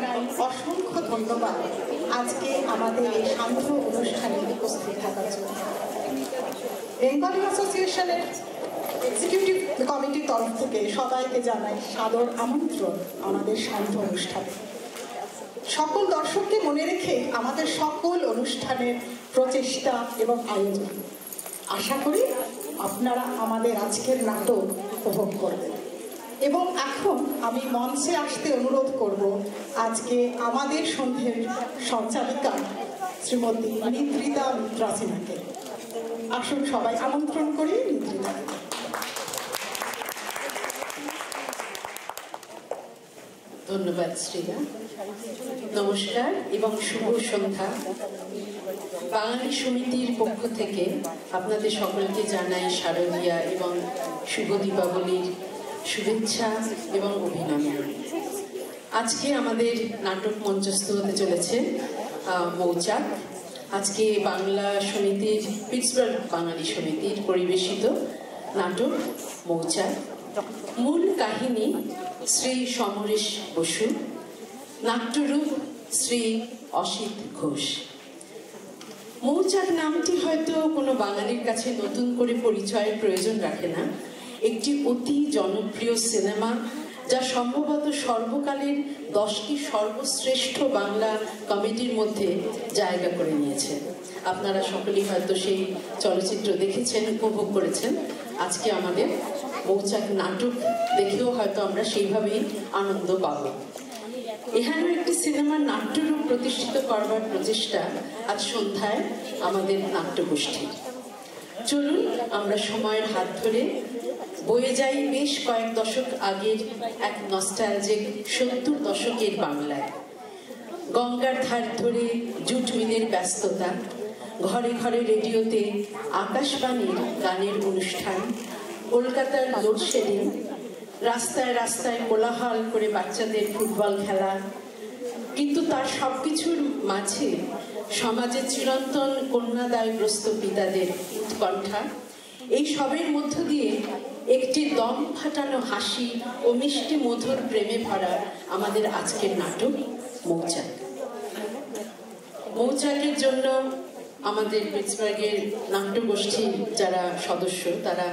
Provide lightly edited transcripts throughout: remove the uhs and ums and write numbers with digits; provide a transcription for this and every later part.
জানাই অসংখ্য ধন্যবাদ আজকে আমাদের এই শান্ত অনুষ্ঠানে উপস্থিত থাকার জন্য। বেঙ্গলি অ্যাসোসিয়েশনের এক্সিকিউটিভ কমিটির তরফ থেকে সবাইকে জানাই সাদর আমন্ত্রণ আমাদের শান্ত অনুষ্ঠানে। সকল দর্শককে মনে রেখে আমাদের সকল অনুষ্ঠানের প্রচেষ্টা এবং আয়োজন। আশা করি আপনারা আমাদের আজকের নাটক উপভোগ করবেন। এবং এখন আমি মঞ্চে আসতে অনুরোধ করব আজকে আমাদের সন্ধ্যের সঞ্চালিকা শ্রীমতী নিদ্রিতা মিত্রা সিনহাকে। আসুন সবাই আমন্ত্রণ করি নিদ্রিতাকে। ধন্যবাদ শ্রীদা। নমস্কার এবং শুভ সন্ধ্যা। বাঙালি সমিতির পক্ষ থেকে আপনাদের সকলকে জানাই শারদীয়া এবং শুভ দীপাবলির শুভেচ্ছা এবং অভিনন্দন। আজকে আমাদের নাটক মঞ্চস্থ হতে চলেছে মৌচাক। আজকে বাংলা সমিতির পিটসবার্গ বাঙালি সমিতির পরিবেশিত নাটক মৌচাক। মূল কাহিনী শ্রী সমরেশ বসু, নাট্যরূপ শ্রী অসিত ঘোষ। মৌচাক নামটি হয়তো কোনো বাঙালির কাছে নতুন করে পরিচয়ের প্রয়োজন রাখে না। একটি অতি জনপ্রিয় সিনেমা, যা সম্ভবত সর্বকালের 10টি সর্বশ্রেষ্ঠ বাংলা কমেডির মধ্যে জায়গা করে নিয়েছে। আপনারা সকলেই হয়তো সেই চলচ্চিত্র দেখেছেন, উপভোগ করেছেন। আজকে আমাদের মৌচাক নাটক দেখেও হয়তো আমরা সেইভাবেই আনন্দ পাব। এখানেও একটি সিনেমার নাট্যরূপ প্রতিষ্ঠিত করবার প্রচেষ্টা আজ সন্ধ্যায় আমাদের নাট্যগোষ্ঠীর। চলুন আমরা সময়ের হাত ধরে বয়ে যাই বেশ কয়েক দশক আগের এক নস্টালজিক 70 দশকের বাংলায়। গঙ্গার ধার ধরে জুট মিলের ব্যস্ততা, ঘরে ঘরে রেডিওতে আকাশবাণীর গানের অনুষ্ঠান, কলকাতার লোডশেডিং, রাস্তায় রাস্তায় কোলাহল করে বাচ্চাদের ফুটবল খেলা। কিন্তু তার সবকিছুর মাঝে সমাজের চিরন্তন কন্যাদায়গ্রস্ত পিতাদের উৎকণ্ঠা, এই সবের মধ্য দিয়ে একটি দম ফাটানো হাসি ও মিষ্টি মধুর প্রেমে ভরা আমাদের আজকের নাটক মৌচাক। মৌচাকের জন্য আমাদের পিটসবার্গের নাট্যগোষ্ঠীর যারা সদস্য, তারা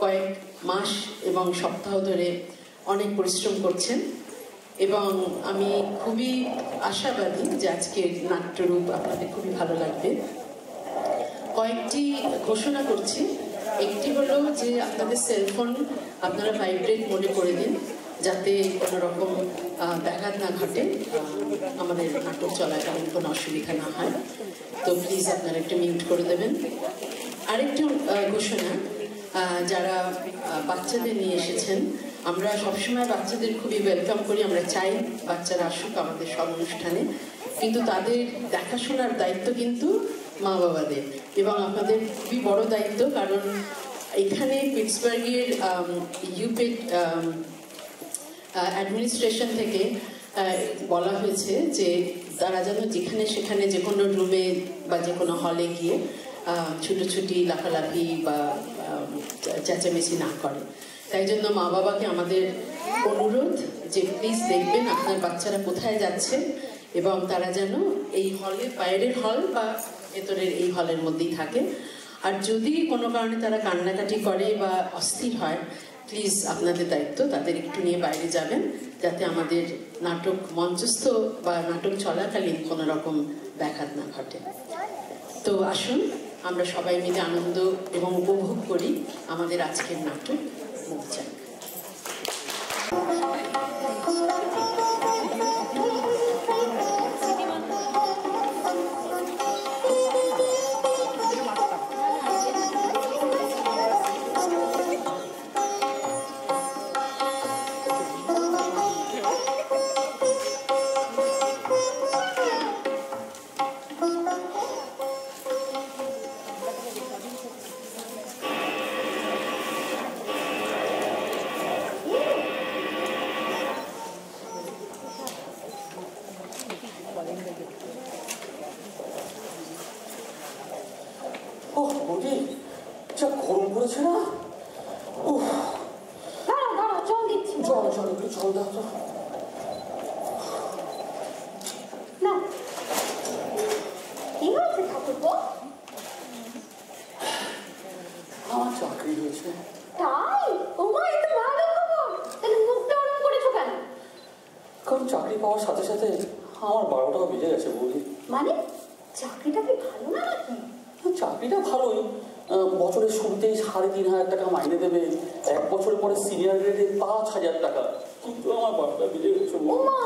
কয়েক মাস এবং সপ্তাহ ধরে অনেক পরিশ্রম করছেন এবং আমি খুবই আশাবাদী যে আজকের নাট্যরূপ আপনাদের খুবই ভালো লাগবে। কয়েকটি ঘোষণা করছি। একটি হলো যে আপনাদের সেলফোন আপনারা ভাইব্রেট মোডে করে দিন, যাতে কোনো রকম ব্যাঘাত না ঘটে, আমাদের নাটক চলাকালীন কোনো অসুবিধা না হয়। তো প্লিজ আপনারা একটু মিউট করে দেবেন। আরেকটি ঘোষণা, যারা বাচ্চাদের নিয়ে এসেছেন, আমরা সবসময় বাচ্চাদের খুবই ওয়েলকাম করি। আমরা চাই বাচ্চারা আসুক আমাদের সব অনুষ্ঠানে, কিন্তু তাদের দেখাশোনার দায়িত্ব কিন্তু মা বাবাদের এবং আপনাদের খুবই বড় দায়িত্ব। কারণ এখানে পিটসবার্গের ইউপেড অ্যাডমিনিস্ট্রেশন থেকে বলা হয়েছে যে তারা যেন যেখানে সেখানে যে কোনো রুমে বা যে কোনো হলে গিয়ে ছুটোছুটি লাফালাফি বা চেঁচামেচি না করে। তাই জন্য মা বাবাকে আমাদের অনুরোধ যে প্লিজ দেখবেন আপনার বাচ্চারা কোথায় যাচ্ছে এবং তারা যেন এই হলে, বাইরের হল বা ভেতরের এই হলের মধ্যেই থাকে। আর যদি কোনো কারণে তারা কান্নাকাটি করে বা অস্থির হয়, প্লিজ আপনাদের দায়িত্ব তাদের একটু নিয়ে বাইরে যাবেন, যাতে আমাদের নাটক মঞ্চস্থ বা নাটক চলাকালীন কোনো রকম ব্যাঘাত না ঘটে। তো আসুন আমরা সবাই মিলে আনন্দ এবং উপভোগ করি আমাদের আজকের নাটক মৌচাক। করছে। তাই? ওমা, এই তো ভালো খবর। তাহলে মুখটা ওরকম করেছো কেন? কারণ চাকরি পাওয়ার সাথে সাথে আমার 12টাও বেজে গেছে বৌদি। মানে চাকরিটা কি ভালো না নাকি? চাকরিটা ভালোই, বছরের শুরুতেই 3,500 টাকা মাইনে দেবে, 1 বছর পরে সিনিয়র গ্রেডে 5,000 টাকা, কিন্তু আমার 12টা বেজে গেছে। ওমা,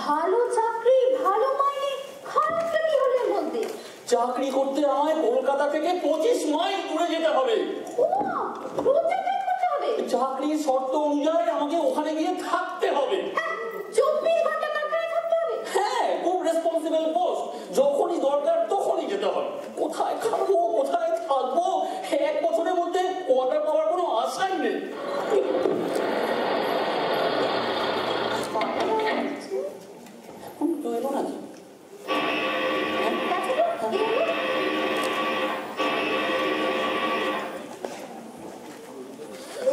ভালো চাকরি, ভালো মাইনে, খারাপটা কি হলো এর মধ্যে? চাকরি করতে আমায় কলকাতা থেকে 25 মাইল দূরে যেতে হবে। ওমা, রোজ যাতায়াত করতে হবে? চাকরির শর্ত অনুযায়ী আমাকে ওখানে গিয়ে থাকতে হবে। 24 ঘন্টা কারখানায় থাকতে হবে? হ্যাঁ, খুব রেসপন্সিবল পোস্ট, যখনই দরকার তখনই যেতে হবে। কোথায় খাবো, কোথায় থাকবো, 1 বছরের মধ্যে কোয়ার্টার পাওয়ার কোনো আশাই নেই। তুই এলো নাকি?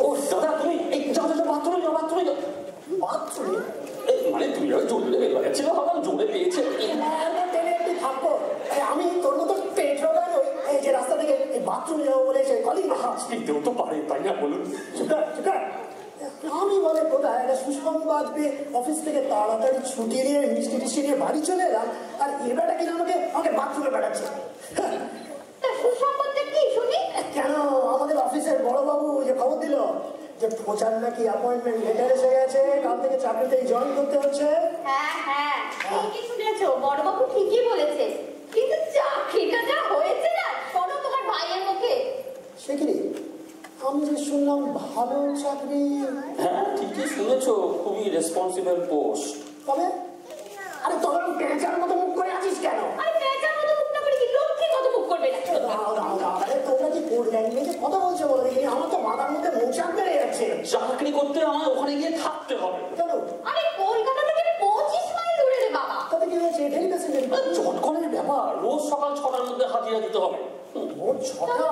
ও দাদা, তুমি এই যাও বাথরুমে যাও, বাথরুমে যাও। বাথরুমে মানে তুমি জোরে বেরিয়েছিল, ভাবলাম জোরে পেয়েছে। আমি তোর মতো পেট্রোল এই যে রাস্তা থেকে বাথরুমে যাবো বলে সে কলিং দিতেও তো পারে, তাই না বলুন? আমি বলে কোথায় একটা সুসংবাদ পেয়ে অফিস থেকে তাড়াতাড়ি ছুটি নিয়ে মিষ্টি টিষ্টি নিয়ে বাড়ি চলে এলাম, আর এবারটা কিনা আমাকে বাথরুমে পাঠাচ্ছে। সুসংবাদটা কি শুনি? কেন, আমাদের অফিসের বড়বাবু যে খবর দিল যে প্রচার নাকি অ্যাপয়েন্টমেন্ট লেটার এসে গেছে, কাল থেকে চাকরিতেই জয়েন করতে হচ্ছে। হ্যাঁ হ্যাঁ, ঠিকই শুনেছো, বড়বাবু ঠিকই বলেছে। কিন্তু চাকরিটা যা হয়েছে না, শোনো তোমার ভাইয়ের মুখে। সে কি, আমি যে শুনলাম ভালো চাকরি? হ্যাঁ, ঠিকই শুনেছো, খুবই রেসপন্সিবল পোস্ট। তবে আরে তোর পেঁচার মতো মুখ করে আছিস কেন? আরে পেঁচার মতো মুখ না করে কি লক্ষ্মী মতো মুখ করবে না? আরে তোমরা কি কোড ল্যাঙ্গুয়েজে কথা বলছো বলো দেখি? আমার তো মাথার মধ্যে মৌচাক বেড়ে যাচ্ছে। চাকরি করতে আমার ওখানে গিয়ে থাকতে হবে। কেন? আরে কলকাতা থেকে 25 মাইল দূরে রে বাবা। তবে কি হয়েছে? ডেলি প্যাসেঞ্জার চটকনের ব্যাপার, রোজ সকাল 6টার মধ্যে হাজিরা দিতে হবে। ভোর 6টা?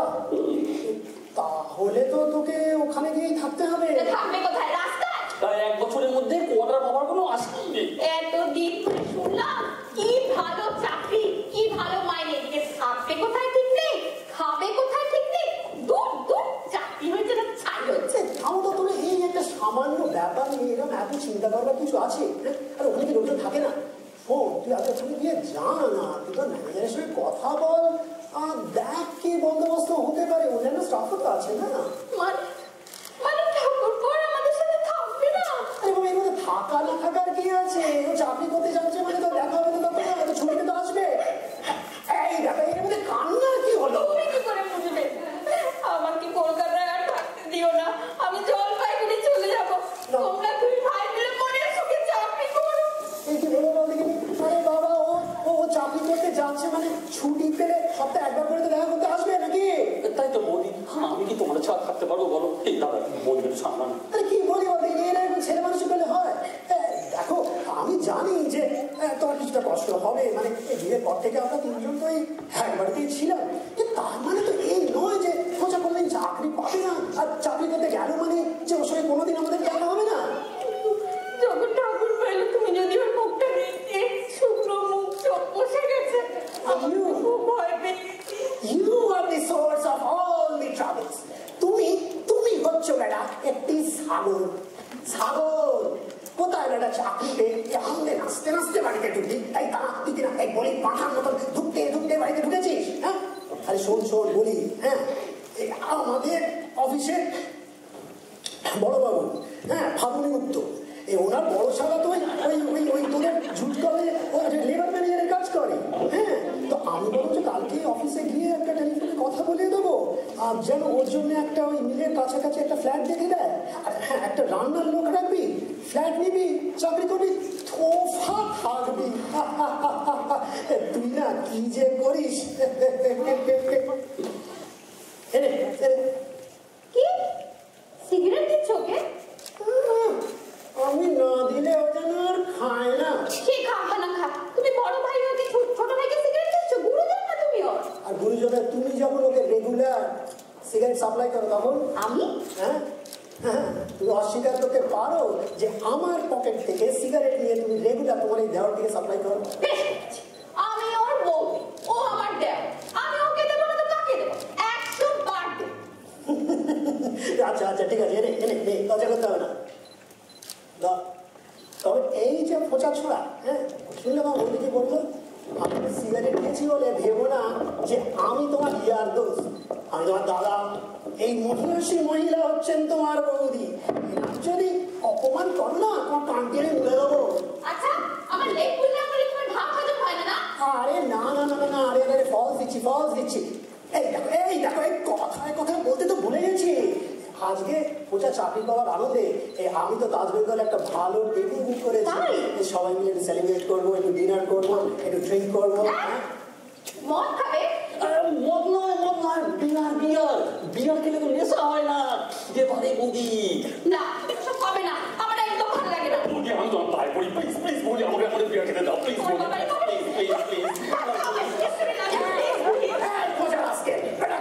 তাহলে তো তোকে ওখানে গিয়েই থাকতে হবে। থাকবে কোথায়? রাস্তায়? তাই 1 বছরের মধ্যে কোয়ার্টার পাওয়ার কোনো আশাই নেই। এতদিন ধরে শুনলাম কি ভালো চাকরি, কি ভালো মাইনে, যে থাকবে কোথায় ঠিক নেই, খাবে কোথায় ঠিক নেই। দূর দূর, চাকরি হয়েছে না ছাই হচ্ছে। আমার তো তোর এই একটা সামান্য ব্যাপার নিয়ে এরকম এত চিন্তা করার কিছু আছে? আর ওখানে কি লোকজন থাকে না? শোন, তুই আগে ওখানে গিয়ে জানা না, তুই তোর ম্যানেজারের সঙ্গে কথা বল, আর দেখ কি বন্দোবস্ত হতে পারে। অন্যান্য স্টাফও তো আছে না? মানে ঠাকুরপো আমাদের সাথে থাকবে না? আরে বাবা, এর মধ্যে থাকা না থাকার কি আছে? ও চাকরি করতে যাচ্ছে মানে তো দেখা হবে, তো তখন না, ছুটিতে তো আসবে। এই দেখা, এর মধ্যে কান্নার কি হলো? তুমি কি করে বুঝবে? আমাকে কলকাতায় আর থাকতে দিও না, আমি জলপাইগুড়ি চলে যাবো। তোমরা 2 ভাই মিলে মনের সুখে চাকরি করো। এই কি বলো বল দেখিনি? আরে বাবা, ও চাকরি করতে যাচ্ছে মানে ছুটি পেলে সপ্তাহে একবার করে তো দেখা করতে আসবে নাকি? তাই তো বৌদি, আমি কি তোমার ছাড়া থাকতে পারবো বলো? এই দাদা, বৌদি একটু সামলান। আরে কি বলি বল দেখিনি, এরা এখন ছেলে মানুষ পেলে হয়? দেখো, আমি জানি যে তোমার কিছুটা কষ্ট হবে, মানে এই বিয়ের পর থেকে আমরা 3জন তো এই একবারতেই ছিলাম, কিন্তু তার মানে তো এই নয় যে খোঁজা কোনোদিন চাকরি পাবে না, আর চাকরি করতে গেল মানে যে ওর সঙ্গে কোনোদিন আমাদের দেখা হবে না। যখন ঠাকুর পাইলে তুমি যদি ওর মুখটা দেখতে, শুকনো মুখ, চোখ বসে গেছে, আমি খুব ভয় পেয়ে গেছি। You are the source of all the troubles. তুমি হচ্ছো বেটা একটি ছাগল। কোথায় বেটা চাকরি পেয়ে আমাদের নাচতে নাচতে বাড়িতে ঢুকলি? এই তুই কিনা এই বলি পাখার মতন ঢুকতে বাড়িতে ঢুকেছিস? হ্যাঁ, আরে শোন বলি, হ্যাঁ, আমাদের অফিসে বড়বাবু, হ্যাঁ, ফাগুনি গুপ্ত, ওনার বড় শালা তো ওই তোদের ঝুট কলেজে লেবার ম্যানেজারের কাজ করে। হ্যাঁ, তো আমি বলবো যে কালকে অফিসে গিয়ে একটা টেলিফোনে কথা বলিয়ে দেবো, আর যেন ওর জন্য একটা ওই মিলের কাছাকাছি একটা ফ্ল্যাট দেখে দেয়। আর হ্যাঁ, একটা রান্নার লোক রাখবি, ফ্ল্যাট নিবি, চাকরি করবি, তোফা থাকবি। তুই না কি যে করিস। কি সিগারেট দিচ্ছ ওকে? আমি না দিলে ও যেন আর খায় না। সে খাবে না খা, তুমি বড় ভাই ওকে ছোট ভাইকে সিগারেট দিচ্ছ, গুরুজন না তুমি ওর? আর গুরুজনের তুমি যখন ওকে রেগুলার সিগারেট সাপ্লাই করো তখন আমি? হ্যাঁ, তুমি অস্বীকার করতে পারো যে আমার পকেট থেকে সিগারেট নিয়ে তুমি রেগুলার তোমার এই দেওয়ার থেকে সাপ্লাই করো? আমি ওর বউ, ও আমার দেও, আমি ওকে দেবো না তো কাকে দেবো? 100 বার দেবো। ছোড়া, হ্যাঁ? শুনলে আমার বৌদিকে বললো, আমি সিগারেট খেয়েছি বলে ভেবো না যে আমি তোমার ইয়ার দোষ, আমি তোমার দাদা। এই মহিষী মহিলা হচ্ছেন তোমার বৌদি। যদি অপমান করো না, তোমার কান টেনে উড়ে দেবো। আচ্ছা, আমার লেগ পুল না করলে তোমার ভাব হজম হয় না? আরে না না না না, আরে আরে ফলস দিচ্ছি। এই দেখো এই কথায় বলতে তো ভুলে গেছি। আজকে পূজা চাকরি করার আনন্দে আমি তো তাজ বেঙ্গল একটা ভালো টেবিল বুক করেছি। সবাই মিলে একটু সেলিব্রেট করবো, একটু ডিনার করবো, একটু ড্রিঙ্ক করবো। মদ খাবে? মদ নয়, বিয়ার খেলে তো নেশা হয় না। যে পারে বৌদি না, এসব হবে না, আমার একদম ভালো লাগে না। বৌদি, আমি তোমার পায়ে পড়ি, প্লিজ বৌদি, আমাকে বিয়ার খেতে দাও, প্লিজ বৌদি, প্লিজ।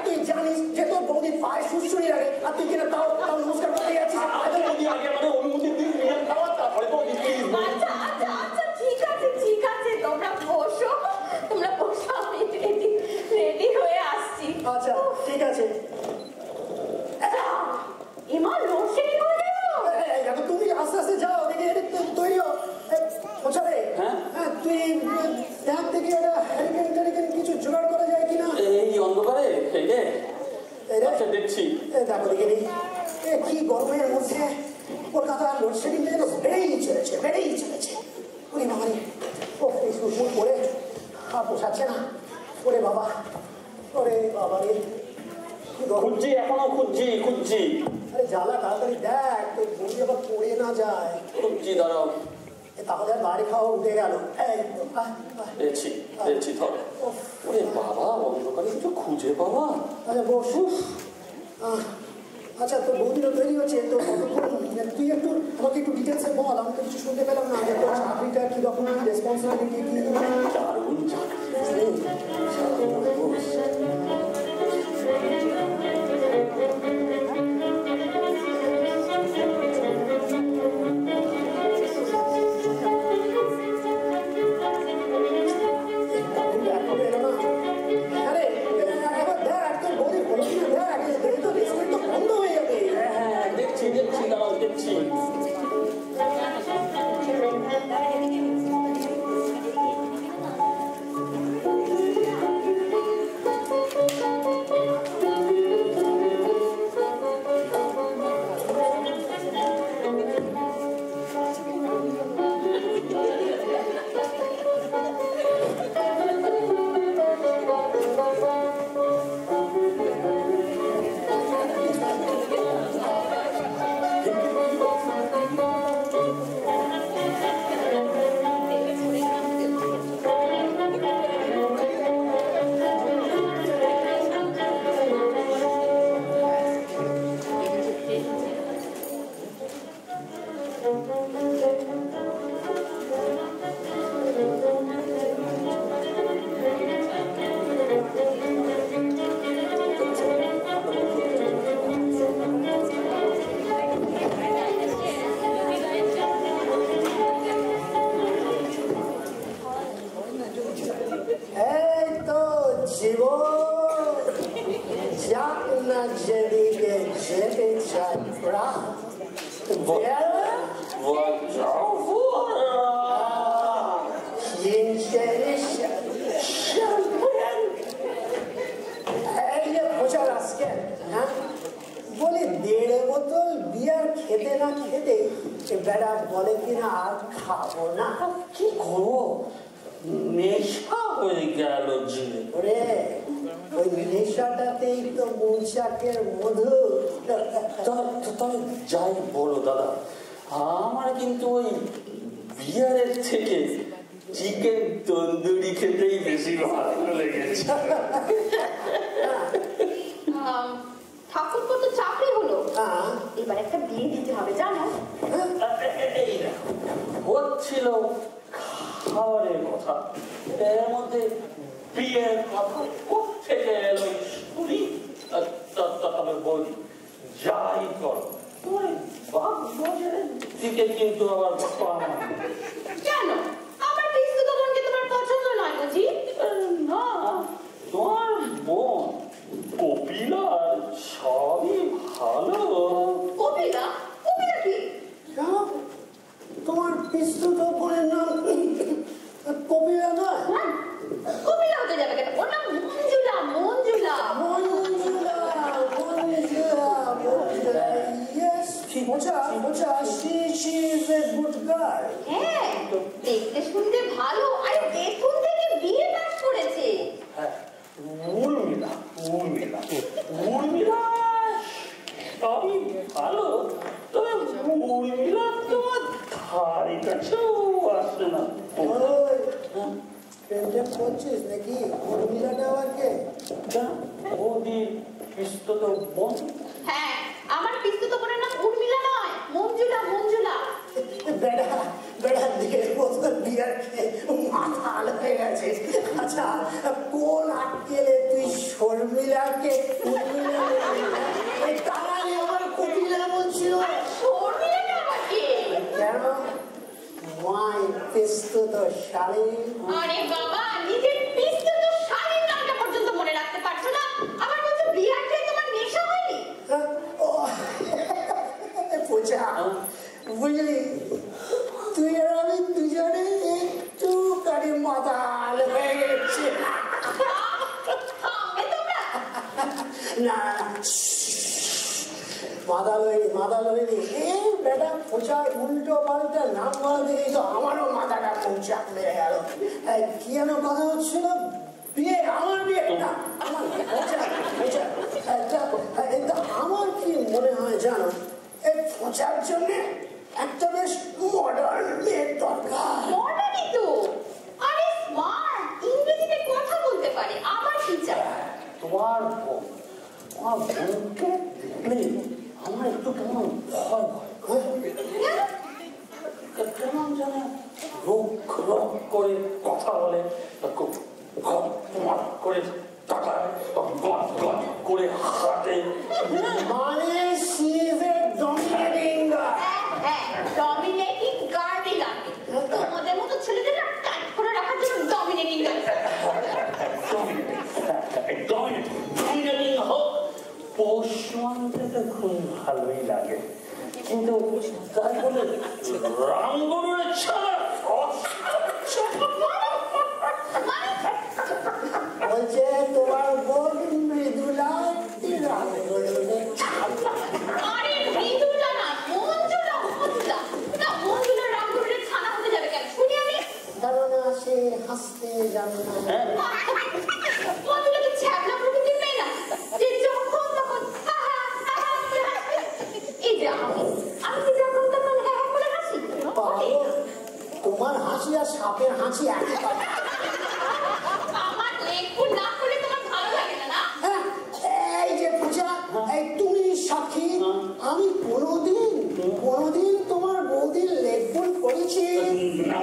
তুই জানিস যে তোর বৌদির পায়ে সুশ্রী লাগে, আর তুই কিনা তাও নমস্কার করতে যাচ্ছিস। বৌদি আগে আমাদের অনুমতি দিন, বিয়ার খাওয়ার, তারপরে বৌদি প্লিজ। আচ্ছা, ঠিক আছে, তোমরা বসো, আমি রেডি হয়ে আসছি। আচ্ছা ঠিক আছে। এমা রোশনি হয়ে গেল। দেখো তুমি আস্তে আস্তে যাও, দেখে তৈরি হও। রে হ্যাঁ, তুই ট্যাপ থেকে একটা হ্যারিকেন কিছু জোগাড় করা যায় কিনা। এই অন্ধকারে আচ্ছা দেখছি। দেখো দেখে নি কি গরমের মধ্যে কলকাতার লোডশেডিং যেন বেড়েই চলেছে। ওরে বাবারে, ও এই সুরমুর পরে পোষাচ্ছে না। ওরে বাবারে, খুঁজছি, এখনো খুঁজছি। আরে জ্বালা, তাড়াতাড়ি দেখ তোর বৌদি আবার পড়ে না যায়। খুঁজছি, দাঁড়াও। তাহলে আর বাড়ি খাওয়া উঠে গেল। পেয়েছি ধর। ওরে বাবা, অন্ধকারে কিছু খুঁজে পাওয়া। আচ্ছা বসু, আচ্ছা তোর বৌদিরা তৈরি হচ্ছে তো, তুই একটু আমাকে একটু ডিটেলসে বল, আমি তো কিছু শুনতে পেলাম না। যে তোর চাকরিটা কীরকম, কি রেসপন্সিবিলিটি, কি দারুণ চাকরি। দেখছি। বলে 1.5 বোতল বিয়ার খেতে না খেতে বেড়া বলে কিনা আর খাবো না। কি করবো, নেশা হয়ে গেল যে। ওরে ওই নেশাটাতেই তো মৌচাকের মধু। তবে যাই বলো দাদা, আমার কিন্তু ওই বিয়ারের থেকে চিকেন তন্দুরি খেতেই বেশি ভালো লেগেছে। ঠাকুরপো তো চাকরি হলো, এবার একটা বিয়ে দিতে হবে জানো। হচ্ছিল খাবারের কথা, এর মধ্যে বিয়ের কথা কোত্থেকে এলো শুনি। তবে বলি যাই করো, বাগবাজারের দিকে কিন্তু আবার কেন আমার পিস্তু দোকানকে তোমার পছন্দ নয় বুঝি? না, তোমার বোন কপিলার সবই ভালো। কপিলা কি? তোমার পিস্তু তো বোনের নাম ভালো, আরে দেখুন থেকে বিয়ে পাস করেছে। হ্যাঁ, উর্মিলা সবই ভালো, তবে উর্মিলা তোমার ধারে কাছেও আসে না। প্রেমটা করছিস নাকি? উর্মিলাটা আবার কে? বৌদির পিস্তত বোন। হ্যাঁ, আমার পিস্তত বোনের নাম উর্মিলা নয়, মঞ্জুলা। বেড়া দিয়ে বোতল বিয়ার খেয়ে মাথা আলো হয়ে গেছে। আচ্ছা, কোন আটকেলে তুই শর্মিলাকে উর্মিলা এই তারাই আমার কপিলা বলছিল? শর্মিলাটা আবার কে? কেন? মাই পিস্তত শালী। আরে বাবা, নিজের পিস্তত শালীর নামটা পর্যন্ত মনে রাখতে পারছো না, আবার বলছো বিয়ার খেয়ে তোমার নেশা হয়নি? পূজা, বুঝলি, তুই আর আমি দুজনে একটু কারি মাথা আলো হয়ে গেছে। না মাথা লইনি এই বেটা পূজার উল্টো পাল্টা নাম বলা দেখেই তো আমারও মাথাটা পৌঁছাক মেরে গেল। কি যেন কথা হচ্ছিল? বিয়ে, আমার বিয়ে না, আমার আমার কি মনে হয় জানো, এই পূজার জন্য একটা বেশ মডার্ন মেয়ের দরকার। মডার্নই তো, আরে স্মার্ট, ইংরেজিতে কথা বলতে পারে, আবার কি চাই? তোমার বোনকে দেখলে আমার একটু কেমন ভয় কেমন যেন রোগ করে কথা বলে, করে তাকায়, করে হাঁটে, মানে ডমিনেটিং গার্ডই লাগে। তোমাদের মতো ছেলেদের টাইট করে রাখার জন্য ডমিনেটিং লাগে। ডমিনেটিং হোক, পৌষমানটা তো খুব ভালোই লাগে, কিন্তু তাই বলে রামগরুরের ছাড়া বলছে তোমার বোন মৃদুলা। আরে মৃদুলা না, মঞ্জুলা। মঞ্জুলা রামগরুরের ছানা হতে যাবে কেন? শুনি আমি। কারণ সে হাসতে জানে না। মঞ্জুলা তো ছ্যাবলা প্রকৃতির মেয়ে না, যে যখন তখন এই যে আমি কি যখন তখন হ্যাঁ করে হাসি? তোমার হাসি আর সাপের হাসি একই কথা। আমার লেখু না করলে তোমার ভালো লাগে না? এই যে পূজা, এই তুমি সাক্ষী, আমি কোনোদিন তোমার বৌদির লেখপুল করেছি না।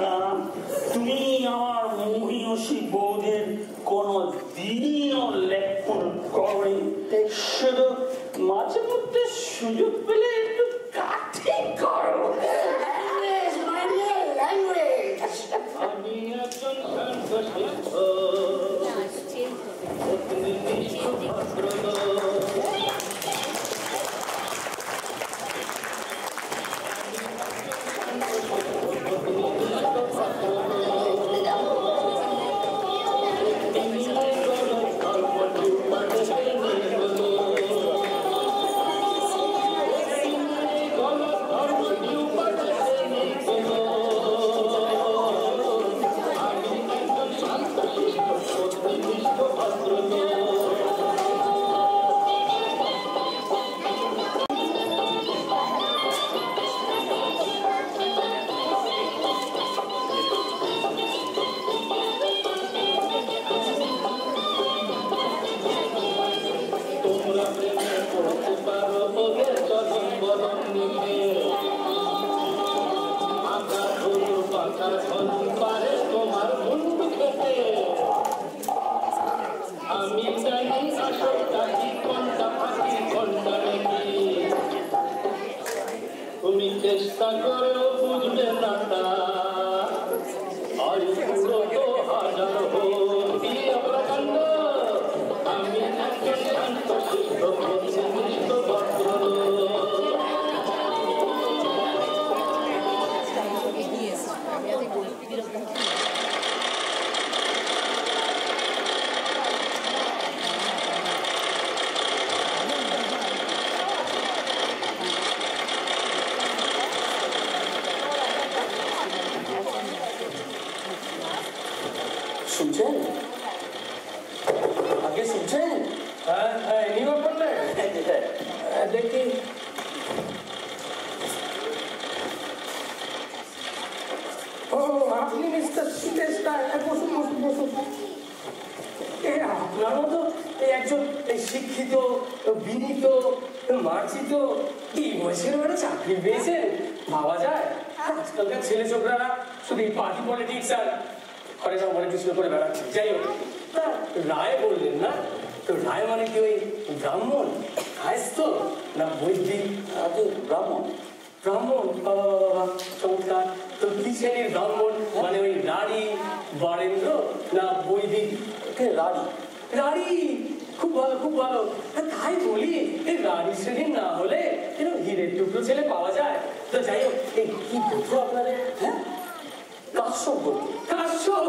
তুমি আমার মহিষী বৌদের কোনো দিনও লেখপুল করে, শুধু মাঝে মধ্যে সুযোগ পেলে একটু কাঠি করো। আমি একজন শুনছেন? আগে শুনছেন? নিয়োগ করলে দেখি। ও আপনি মিস্টার সুদেশ রায়, বসুন বসুন বসুন। আপনার মতো একজন শিক্ষিত, বিনীত, মার্জিত এই বয়সের মানে চাকরি পেয়েছেন, ভাবা যায়? আজকালকার ছেলে ছোকরারা শুধু এই পার্টি পলিটিক্স আর ঘরে সব পলিটিক্স করে বেড়াচ্ছে। যাই হোক, তা রায় বললেন না, তো রায় মানে কি ওই ব্রাহ্মণ, কায়স্থ না বৈদিক? ব্রাহ্মণ। ব্রাহ্মণ, বাবা বাবা চমৎকার। তো কি শ্রেণীর ব্রাহ্মণ? মানে ওই রাড়ি বারেন্দ্র না বৈদিক? রাড়ি। রাড়ি, খুব ভালো খুব ভালো। তাই বলি, এই রাড়ি শ্রেণীর না হলে এরকম হীরের টুকরো ছেলে পাওয়া যায়? তো যাই হোক, এই কি গোত্র আপনাদের? হ্যাঁ, কাশ্যপ গোত্র। কাশ্যপ,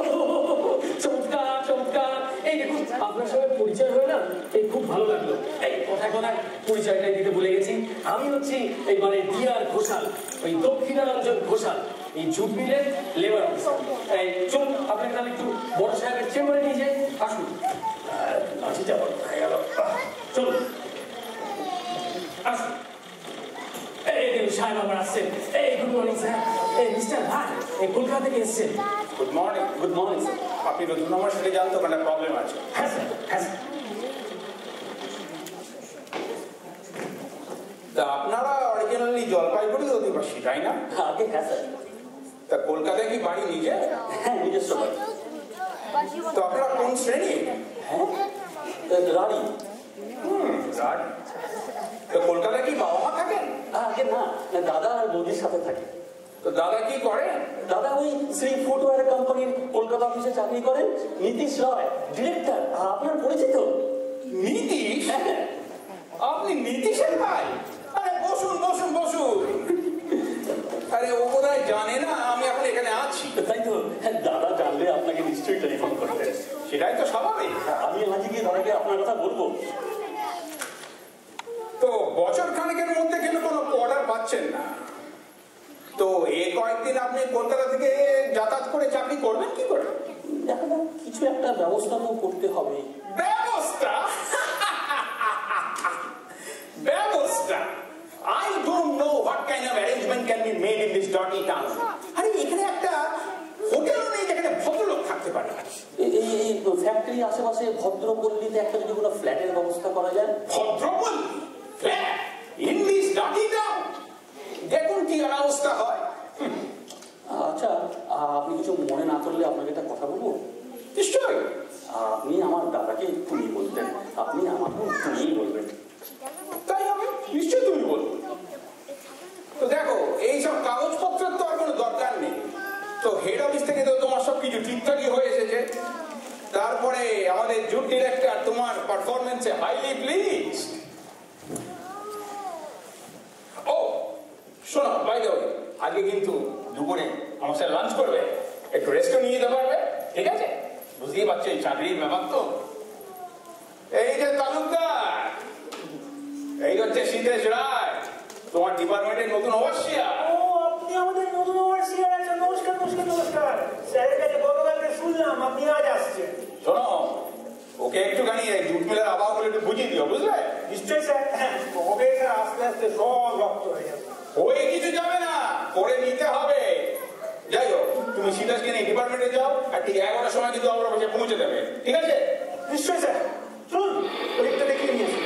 চমৎকার চমৎকার। এই দেখুন, আপনার সঙ্গে পরিচয় হয়ে না, এই খুব ভালো লাগলো। এই কোথায় কোথায় পরিচয়টাই দিতে ভুলে গেছি। আমি হচ্ছি এইবারে ডিআর ঘোষাল, ওই দক্ষিণারঞ্জন ঘোষাল, এই জুট মিলের লেবার অফিসার। এই চলুন, আপনাকে তাহলে একটু বড় সাহেবের চেম্বারে নিয়ে যাই, আসুন। লাঠিটা বড় হয়ে গেল, চলুন আসুন। এই দেখুন সাহেব আবার আসছেন। এই গুড মর্নিং স্যার। এই মিস্টার ভাই, এই কলকাতা থেকে এসছেন। Good morning. Good morning sir. আপনি নতুন আমার সাথে জানতো মানে প্রবলেম আছে? হ্যাঁ স্যার, হ্যাঁ স্যার। তা আপনারা অরিজিনালি জলপাইগুড়ির অধিবাসী, তাই না? আগে হ্যাঁ স্যার। তা কলকাতায় কি বাড়ি নিজে? হ্যাঁ, নিজস্ব বাড়ি। তো আপনারা কোন শ্রেণী? হ্যাঁ, রাড়ি। রাট। তো কলকাতায় কি বাবা মা থাকেন? আগে না, দাদা আর বৌদির সাথে থাকে। তো দাদা কি করেন? দাদা ওই শ্রী ফুটওয়্যার কোম্পানির কলকাতা অফিসে চাকরি করেন। নীতিশ রয়, ডিরেক্টর। আপনার পরিচিত? নীতিশ? হ্যাঁ। আপনি নীতিশের ভাই? আরে বসুন বসুন বসুন। আরে ও বোধহয় জানে না আমি এখন এখানে আছি। তাই তো, দাদা জানলে আপনাকে নিশ্চয়ই টেলিফোন করতেন। সেটাই তো স্বাভাবিক। আমি আজকে গিয়ে দাদাকে আপনার কথা বলবো। তো বছর খানেকের মধ্যে কেন কোনো অর্ডার পাচ্ছেন না? তো কয়েকদিন আপনি কলকাতা থেকে যাতায়াত করে চাকরি করবেন কি করে? দেখা যাক, কিছু একটা ব্যবস্থা তো করতে হবে। ব্যবস্থা? ব্যবস্থা? I don't know what kind of arrangement can be made in this dirty town. আরে এখানে একটা হোটেলও নেই যেখানে ভদ্রলোক থাকতে পারে। এই ফ্যাক্টরি আশেপাশে ভদ্রপল্লীতে একটা যদি কোনো ফ্ল্যাটের ব্যবস্থা করা যায়। ভদ্রপল্লী? Flat? In this dirty town? দেখুন কি অবস্থা হয়। আচ্ছা, আপনি কিছু মনে না করলে আপনাকে একটা কথা বলবো? নিশ্চয়ই। আপনি আমার দাদাকে তুমি বলতেন, আপনি আমাকেও তুমিই বলবেন। তাই হবে, নিশ্চয়ই তুমি বলবো। তো দেখো, এইসব কাগজপত্রের তো আর কোনো দরকার নেই। তো হেড অফিস থেকে তো তোমার সব কিছু ঠিকঠাকই হয়ে এসেছে। তারপরে আমাদের জুট ডিরেক্টর তোমার পারফরমেন্সে হাইলি প্লিজ। ও শোনো, বাই দ্য ওয়ে, আগে কিন্তু দুপুরে আমার সাথে লাঞ্চ করবে, একটু রেস্টও নিয়ে যেতে পারবে, ঠিক আছে? বুঝতেই পারছো এই চাকরির ব্যাপার তো। এই যে তালুকদার, এই হচ্ছে সীতেশ রায়, তোমার ডিপার্টমেন্টের নতুন ওভারসিয়ার। ও, আপনি আমাদের নতুন ওভারসিয়ার আছেন। নমস্কার নমস্কার নমস্কার। স্যারের কাছে গতকালকে শুনলাম আপনি আজ আসছেন। শোনো, ওকে একটুখানি এই জুট মিলের আবহাওয়াগুলো একটু বুঝিয়ে দিও, বুঝলে? নিশ্চয়ই স্যার। হবে স্যার, আস্তে আস্তে সব রক্ত হয়ে যাবে। হয়ে কিছু যাবে না, করে নিতে হবে। যাই হোক, তুমি সীতেশকে নিয়ে ডিপার্টমেন্টে যাও, আর ঠিক 11টার সময় কিন্তু আমরা বসে পৌঁছে দেবে, ঠিক আছে? নিশ্চয়ই স্যার। চলুন, পরীক্ষা দেখিয়ে নিয়েছি।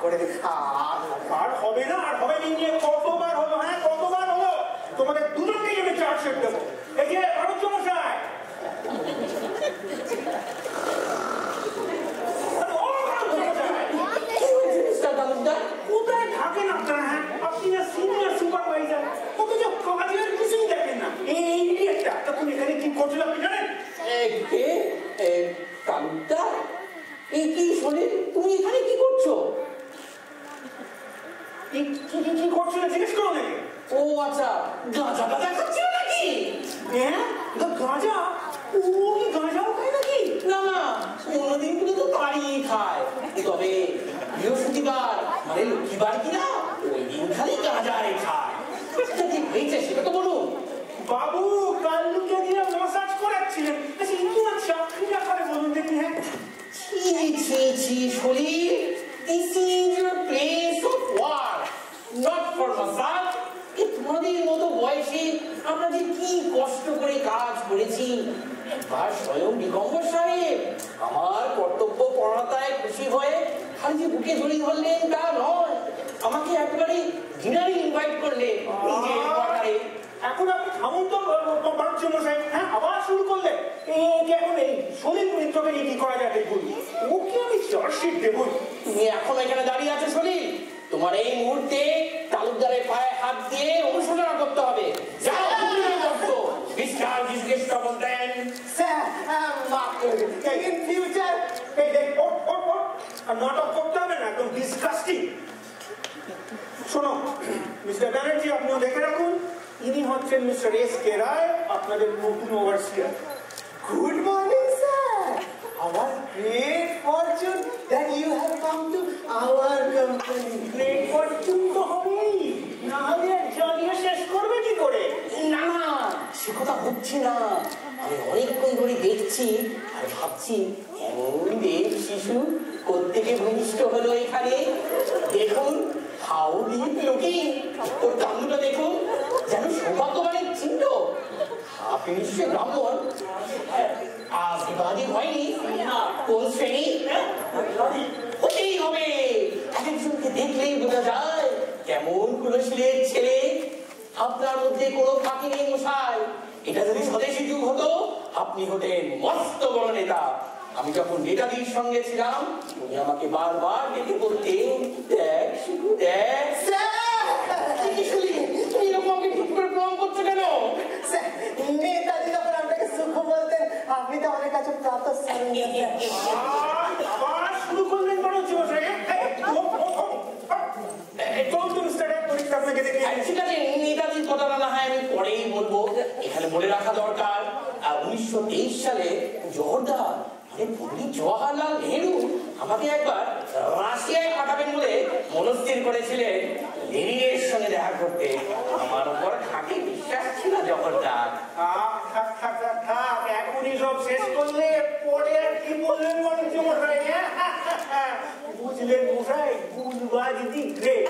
করে আর হবে না, আর হবে নিয়ে কতবার হলো, হ্যাঁ কতবার হলো, তোমাদের দুজনকেই আমি চার্জশিট দেবো। এই যে আলোচ্য মশাই, কোথায় থাকেন আপনারা? হ্যাঁ আপনি না সিনিয়র সুপারভাইজার, অথচ কাজের কিছুই দেখেন না। এই একটা তুমি এখানে কি করছিল আপনি জানেন? তালুকদার, এই কি শোনে, তুমি এখানে কি করছো? কি করছিল জিজ্ঞেস করো নাকি? ও আচ্ছা, গাঁজা গাঁজা খাচ্ছিল নাকি? হ্যাঁ গাঁজা? ও কি গাঁজাও খায় নাকি? না না, অন্যদিনগুলো তো তাড়িয়ে খায়, তবে বৃহস্পতিবার মানে লক্ষ্মীবার কিনা ওই দিন খালি গাঁজাই খায়। ঠিক হয়েছে সেটা তো বলুন। বাবু কাল্লুকে দিয়ে মাসাজ করাচ্ছিলেন, আচ্ছা একটু না চাকরিটা করে বলুন দেখি। হ্যাঁ সলিল, this is your place of work, not for massage. তোমাদের মতো বয়সে আমরা যে কি কষ্ট করে কাজ করেছি। এবার স্বয়ং দিগম্বর সাহেব আমার কর্তব্য পরাতায় খুশি হয়ে খালি যে বুকে জড়িয়ে ধরলেন তা নয়, আমাকে একবারে ডিনারে ইনভাইট করলেন নিজের কোয়ার্টারে। এখন আপনি থামুন তো বাচ্চা মশাই, হ্যাঁ আবার শুরু করলেন। এখন এই সলিল মিত্রকে নিয়ে কি করা যায় দেখুন, ওকে আমি চার্জশিট দেবই। তুমি এখন এখানে দাঁড়িয়ে আছো সলিল, তোমার এই মুহূর্তে তালুকদারের পায়ে হাত দিয়ে অনুশোচনা করতে হবে। যাও ডিসচার্জ ইজ গেস্ট অফ দেন। স্যার মাফ করবেন, ইন ফিউচার এই দেখ নাটক করতে হবে না, একদম ডিসকাস্টিং। শোনো মিস্টার ব্যানার্জি, আপনিও দেখে রাখুন, ইনি হচ্ছেন মিস্টার এস কে রায়, আপনাদের নতুন overseer. Good morning, sir. Our great fortune that you have come to our company. Great Fortune তো হবেই, না হলে জ্বালিয়ে শেষ করবে কি করে? না না, সে কথা হচ্ছে না। আমি অনেকক্ষণ ধরে দেখছি আর ভাবছি এমন দেব শিশু কোত্থেকে ভূমিষ্ঠ হলো এখানে। দেখুন হাউ ডিপ লুকিং, ওর কাণ্ডটা দেখুন, যেন সৌভাগ্যবানের চিহ্ন। আপনি নিশ্চয় ব্রাহ্মণ, বিবাদী হয়নি? কোন শ্রেণী? হতেই হবে, একজনকে দেখলেই বোঝা যায় কেমন কুলশীলের ছেলে। আপনার মধ্যে কোনো ফাঁকি নেই মশাই। এটা যদি স্বদেশী যুগ হতো, আপনি হতেন মস্ত বড় নেতা। আমি যখন নেতাজির সঙ্গে ছিলাম, উনি আমাকে বারবার ডেকে বলতেন, দেখ শুধু দেখ। তুমি এরকম আমাকে ঠিক করে প্রণাম করছো কেন? নেতাজি যখন আপনাকে সুখ বলতেন, আপনি তো আমাদের কাছে প্রাতঃ আবার শুরু করলেন বাড়ুজ্জি মশাই। ঠিক আছে, নেতাজির কথাটা না হয় আমি পরেই বলবো। এখানে বলে রাখা দরকার 1923 সালে জওহরলাল মানে পণ্ডিত জওয়াহরলাল নেহরু আমাকে একবার রাশিয়ায় পাঠাবেন বলে মনস্থির করেছিলেন লেনিনের সঙ্গে দেখা করতে। আমার উপর খাঁটি বিশ্বাস ছিল জওহরলাল। এখনই সব শেষ করলে পরে আর কি বললেন বাড়ুজ্জি মশাই? বুঝলেন মশাই, গুলবাজ দি গ্রেট।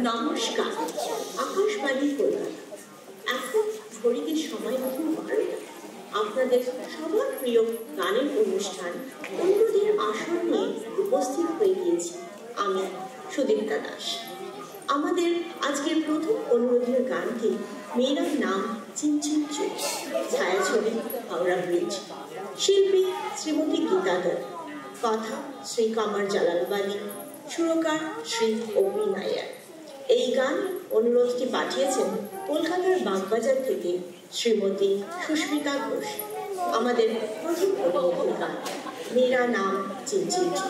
নমস্কার, আকাশবাণী কলকাতা। এখন ঘড়িতে সময় মতো 12টা। আপনাদের সবার প্রিয় গানের অনুষ্ঠান অনুরোধের আসর নিয়ে উপস্থিত হয়ে গিয়েছি আমি সুদীপ্তা দাস। আমাদের আজকের প্রথম অনুরোধের গানটি মেয়ের নাম চিনচিন চোখ, ছায়াছবি হাওড়া ব্রিজ, শিল্পী শ্রীমতী গীতা দত্ত, কথা শ্রী কামার জালালবাদী, সুরকার শ্রী অগ্নি নায়ার। এই গান অনুরোধটি পাঠিয়েছেন কলকাতার বাগবাজার থেকে শ্রীমতী সুস্মিতা ঘোষ। আমাদের প্রথম অনুরোধের গান মেরা নাম চিনচিনচি।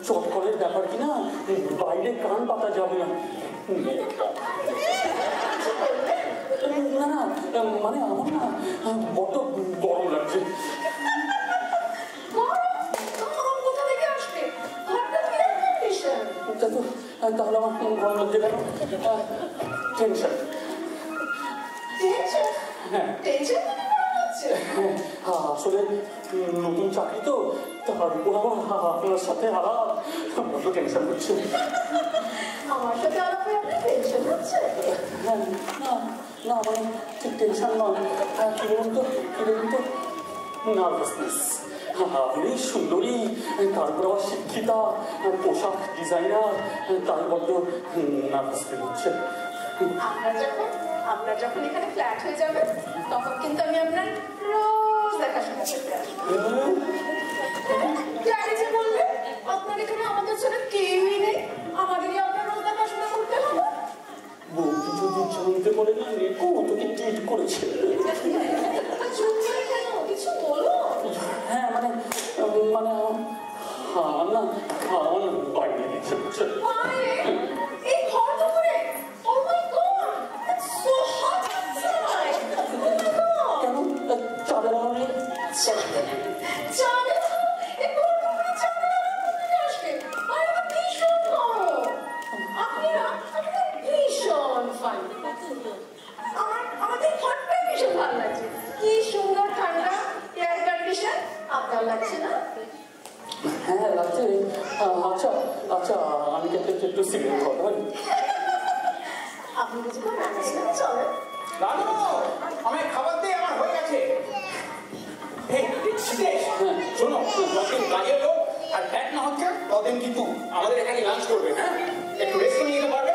চটকলের ব্যাপার কিনা বাইরে কান পাতা যাবে না। না না মানে আমার না বড্ড গরম লাগছে। তাহলে আমার গরম লাগছে কেন? টেনশন। আসলে নতুন চাকরি তো, তারপর আবার আপনার সাথে আলাপ, বড্ড টেনশন হচ্ছে। আমার সাথে আলাপ হয়ে আপনার টেনশন হচ্ছে? না মানে ঠিক টেনশন নয়, কি বলুন তো নার্ভাসনেস। আপনি সুন্দরী, তারপর আবার শিক্ষিতা, পোশাক ডিজাইনার, তার বড্ড নার্ভাস ফিল হচ্ছে। আপনার যখন এখানে ফ্ল্যাট হয়ে যাবে তখন কিন্তু আমি আপনার রোজ দেখাশোনা করতে আসবো। যে বললে আপনার এখানে আমাদের ছাড়া কেউই নেই, আমাদেরই আপনার রোজ দেখাশোনা করতে হবে। বৌদি যদি জানতে পারে না রেখো তোকে ট্রিট করেছে। কিছু বলো। হ্যাঁ মানে মানে না বাইরে এই ঘর দুপুরে Oh my God, it's so hot outside. কেন চাঁদের আলো চাঁদের আলো এই ঘর দুপুরে চাঁদের আলো কোথা থেকে আসবে? আর এটা ভীষণ গরম। আপনি না ভীষণ ফানি। আমাদের ঘরটা ভীষণ ভালো লাগছে। কি সুন্দর ঠান্ডা এয়ার কন্ডিশন, আপনার লাগছে না? হ্যাঁ লাগছে। আচ্ছা আচ্ছা আমি একটু সিগারেট খাওয়াতে পারি? আপনি কিছু করবেন চলে দাদু আমায় খাবার দিয়ে আমার হয়ে গেছে। শোনো যতদিন কাজের লোক আর ফ্যাট না হচ্ছে ততদিন কিন্তু আমাদের এখানে লাঞ্চ করবে। হ্যাঁ একটু রেস্ট নিয়ে যেতে পারবে?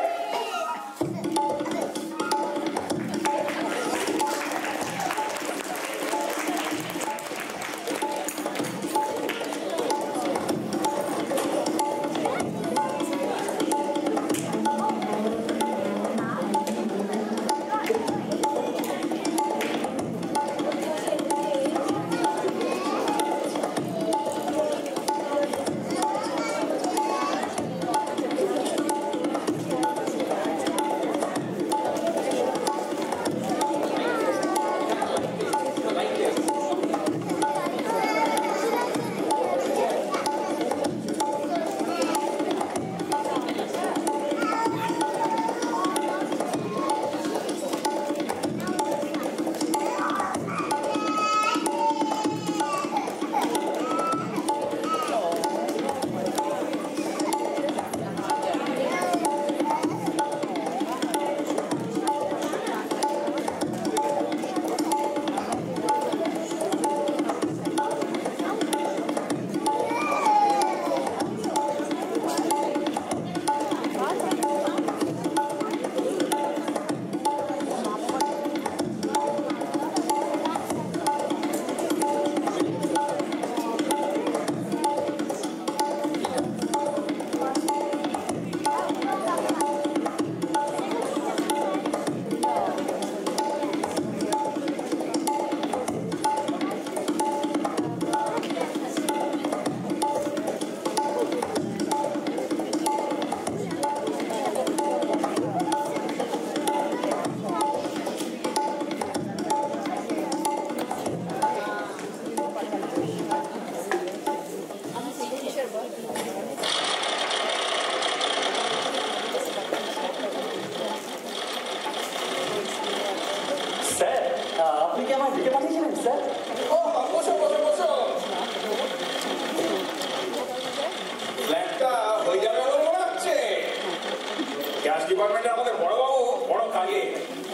ডিপার্টমেন্টের আমাদের বড়বাবু বড় কাজে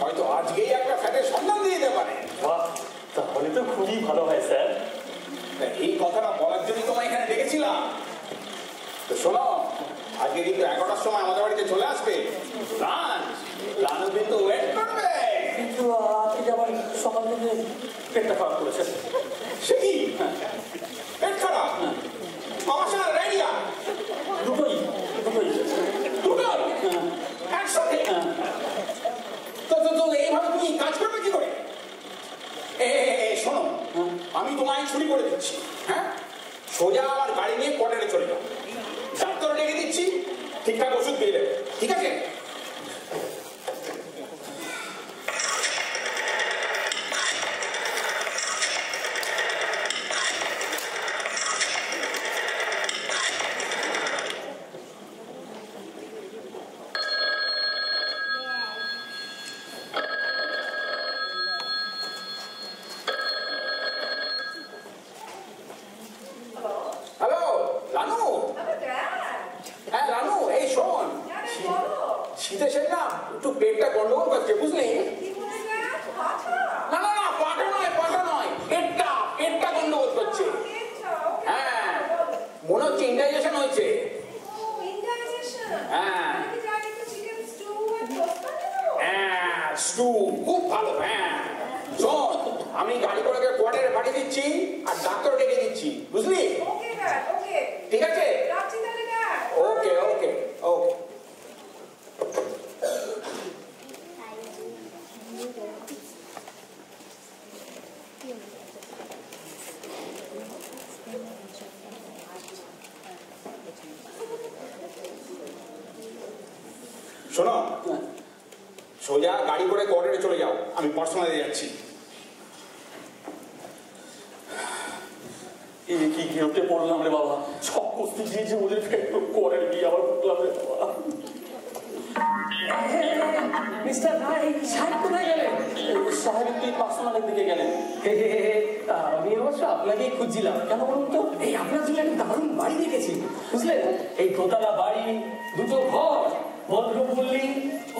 হয়তো আজকেই একটা ফ্ল্যাটের সন্ধান দিয়ে দিতে পারে। বাহ, তাহলে তো খুবই ভালো হয় স্যার। এই কথাটা বলার জন্য তোমায় এখানে ডেকেছিলাম। তো শোনো, আজকে কিন্তু 11টার সময় আমাদের বাড়িতে চলে আসবে। লানু কিন্তু ওয়েট করবে। কিন্তু আজকে আবার সকাল থেকে পেটটা খারাপ করেছে। সে কি পেট খারাপ? আমার সাথে রেডিয়া দুটোই একসাথে। তো এইভাবে তুমি কাজ করবে কি করে? শোনো, আমি তোমায় ছুরি করে দিচ্ছি। হ্যাঁ, সোজা আমার গাড়ি নিয়ে কোয়ার্টারে চলে যাও। ডাক্তার ডেকে দিচ্ছি, ঠিকঠাক ওষুধ দিয়ে দেবে, ঠিক আছে? টু খুব ভালো। হ্যাঁ শোন, আমি গাড়ি করে কোয়ার্টারে পাঠিয়ে দিচ্ছি আর ডাক্তার ডেকে দিচ্ছি, বুঝলি? ঠিক আছে, ওকে ওকে ওকে। শোনো, সোজা গাড়ি করে কোয়ার্টারে চলে যাও, আমি পার্সোনালি যাচ্ছি। কি গিরোটে পড়লাম রে বাবা, সব কুস্তি দিয়েছে ওদের কোয়ার্টারে গিয়ে আবার পড়লাম রে বাবা। মিস্টার ভাই, সাহেব কোথায় গেলেন? সাহেব তুই পার্সোনালের দিকে গেলেন। আমি অবশ্য আপনাকেই খুঁজছিলাম। কেন বলুন তো? এই আপনার জন্য একটা দারুণ বাড়ি দেখেছি, বুঝলেন? এই দোতলা বাড়ি, দুটো ঘর, ভদ্রপল্লী,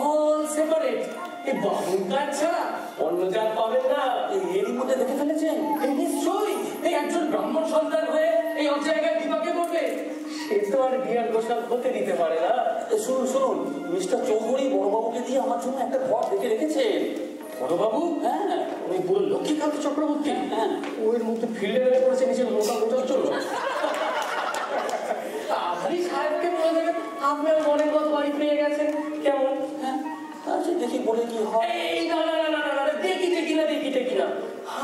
অল সেপারেট। এই বাবুর কাজ ছাড়া অন্য জাত পাবেন না। এরই মধ্যে দেখে ফেলেছেন? নিশ্চয়ই। এই একজন ব্রাহ্মণ সন্তান হয়ে এই অজায়গায় বিপাকে পড়বে, সে তো আর বিয়ার গোসাল হতে দিতে পারে না। শুনুন শুনুন, মিস্টার চৌধুরী বড়বাবুকে দিয়ে আমার জন্য একটা ঘর দেখে রেখেছেন। বড়বাবু? হ্যাঁ, ওই পুরো লক্ষ্মীকান্ত চক্রবর্তী। হ্যাঁ, ওর মধ্যে ফিল্ডে বেড়ে পড়েছে নিজের মোটা মোটার জন্য। আপনি সাহেবকে বলে দেবেন আপনার মনের মতো বাড়ি পেয়ে গেছেন। কেমন? হ্যাঁ, আচ্ছা দেখি বলে কি হয়। এই না না না না, দেখিতে কিনা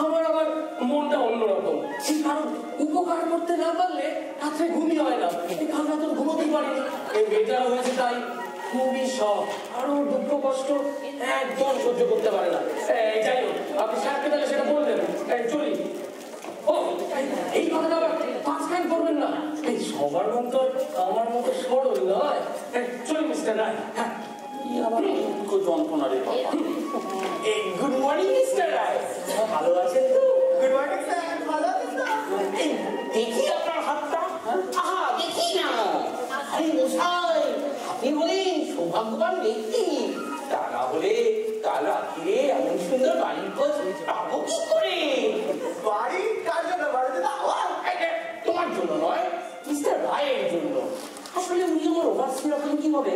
আমার আবার মনটা অন্যরকম। এই কারণ উপকার করতে না পারলে রাত্রে ঘুমই হয় না। এই কাল রাত ঘুমোতেই পারি। এই মেয়েটা হয়েছে তাই খুবই শখ, আরো দুঃখ কষ্ট একদম সহ্য করতে পারে না। যাই হোক, আপনি সাহেবকে তাহলে সেটা বলবেন। চলি। ও এই কথাটা আবার পাঁচখান করবেন না। এই সবার মতো আমার মতো সরল নয়। চলি মিস্টার রায়। হ্যাঁ, আমার দুঃখ যন্ত্রণা রে বাবা। গুড মর্নিং মিস্টার রায়, ভালো আছেন তো? গুড মর্নিং স্যার, ভালো আছেন তো? দেখি আপনার হাতটা। আহা, দেখি না। আরে মশাই, আপনি বলেন সৌভাগ্যবান ব্যক্তি। তা না হলে কাল রাত্রে এমন সুন্দর বাড়ির খোঁজ পাবো কি করে? বাড়ি কার জন্য? বাড়িতে তোমার জন্য নয়, মিস্টার রায়ের জন্য। আসলে উনি আমার ওভারসিয়ার হলে কি হবে?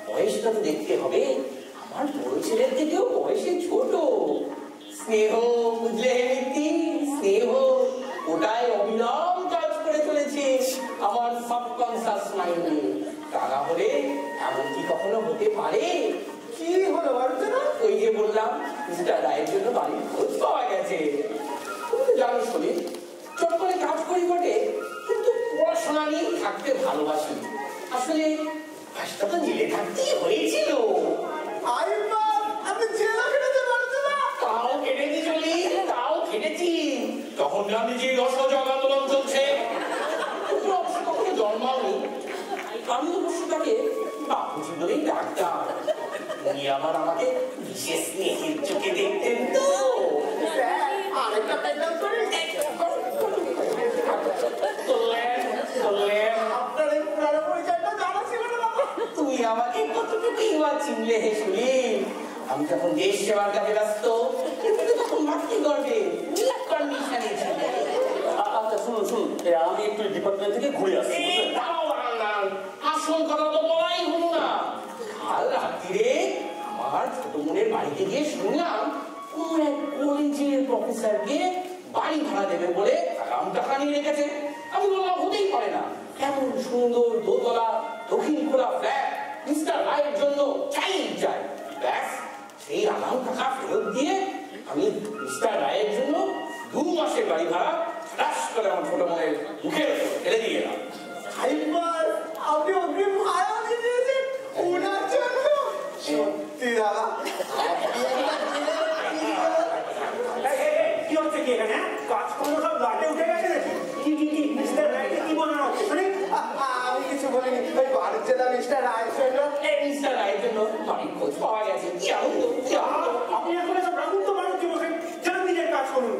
বয়সটা তো দেখতে হবে। আমার বড় ছেলের থেকেও বয়সে ছোট। স্নেহ, বুঝলে মিত্তি, স্নেহ ওটাই অবিরাম কাজ করে চলেছে আমার সাবকনসিয়াস মাইন্ডে। তা না হলে এমন কি কখনো হতে পারে? কি হলো বাড়িতে না? ওই যে বললাম, মিস্টার রায়ের জন্য বাড়ির খোঁজ পাওয়া গেছে। তুমি তো জানো শোনে, চট করে কাজ করি বটে, কিন্তু পড়াশোনা নিয়ে থাকতে ভালোবাসি। আসলে কাজটা তো জেলে থাকতেই হয়েছিল। আপনি জেলা কেটেছে বাড়িতে না? তাও কেটেছি চলি, তাও কেটেছি। তখন গান্ধীজির অসহযোগ আন্দোলন চলছে। কখনো জন্মাওনি। আমি অবশ্য তাকে বাপুজি বলেই ডাকতাম। উনি আবার আমাকে বিশেষ স্নেহের চোখে দেখতেন তো। আরেকটা পেটাল করে আপনার এই পুরানো পরিচয়টা জানা ছিল না বাবা। তুমি আমাকে কতটুকুই বা চিনলে হে শুনি। আমি তখন দেশ সেবার কাজে ব্যস্ত, কিন্তু তখন মাতৃ গর্বে কন্ডিশনে ছিল। আচ্ছা শুনুন শুনুন, আমি একটু ডিপার্টমেন্ট থেকে ঘুরে আসছি। আসল কথা তো বলাই হলো না। কাল রাত্রিরে আমার ছোট বোনের বাড়িতে গিয়ে শুনলাম কোন এক কলেজের প্রফেসরকে বাড়ি ভাড়া দেবে বলে আগাম টাকা নিয়ে রেখেছে। আমি বললাম হতেই পারে না, এমন সুন্দর দোতলা দক্ষিণ খোলা ফ্ল্যাট মিস্টার রায়ের জন্য চাই চাই। ব্যাস, সেই আগাম টাকা ফেরত দিয়ে আমি মিস্টার রায়ের জন্য 2 মাসের বাড়ি ভাড়া রাশ করে আমার ছোট বোনের মুখের ফেলে দিয়ে গেলাম। আপনি অগ্রিম ভাড়া দিয়েছেন ওনার জন্য? সত্যি দাদা, কি হচ্ছে কি এখানে? কাজকর্ম সব লাটে উঠে গেছে নাকি? কি মিস্টার রায়কে কি বলানো হচ্ছে? আমি কিছু বলিনি। ওই বাড়ির জন্য মিস্টার রায়ের জন্য, মিস্টার রায়ের জন্য বাড়ির খোঁজ পাওয়া গেছে। কি আনন্দ, কি আনন্দ। আপনি এখন সব রাখুন তো মানুষ জীবন, যান নিজের কাজ করুন।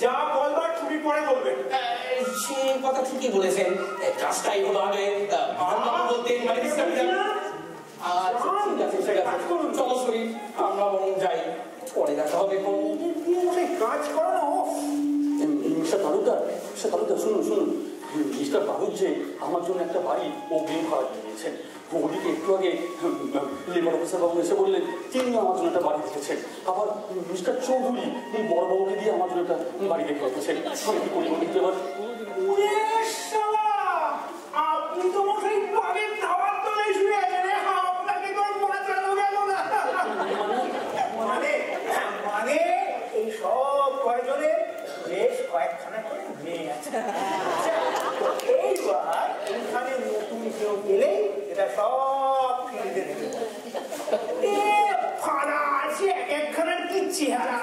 যা বলবার ছুটির পরে বলবেন। সে কথা ঠিকই বলেছেন। কাজটাই হলো আগে বলতেন মানে মিস্টার আচ্ছা ঠিক আছে, ঠিক আছে, চলো শরীর আমরা বরং যাই, পরে দেখা হবে। কাজ করানো মিস্টার তালুকদার, শুনুন শুনুন, মিস্টার বাবুর যে আমার জন্য একটা বাড়ি অগ্রিম ভাড়া দিয়েছেন, ওদিকে একটু আগে লেবার অফিসার বাবু এসে বললেন তিনি আমার জন্য একটা বাড়ি দেখেছেন, আবার মিস্টার চৌধুরী বড়বাবুকে দিয়ে আমার জন্য একটা বাড়ি দেখে রেখেছেন। আমি কি করি বলতে এবার? আপনি তো মশাই বাড়ির খাবার তলায় শুয়ে আছেন, আপনাকে তো বাঁচানো গেল না। মানে এই সব কয়জনে বেশ কয়েকখানা করে মেয়ে আছে। এইবার এখানে নতুন কেউ গেলেই এটা সব ফিরে দেবে। ফাড়া আছে এক একখানার কি চেহারা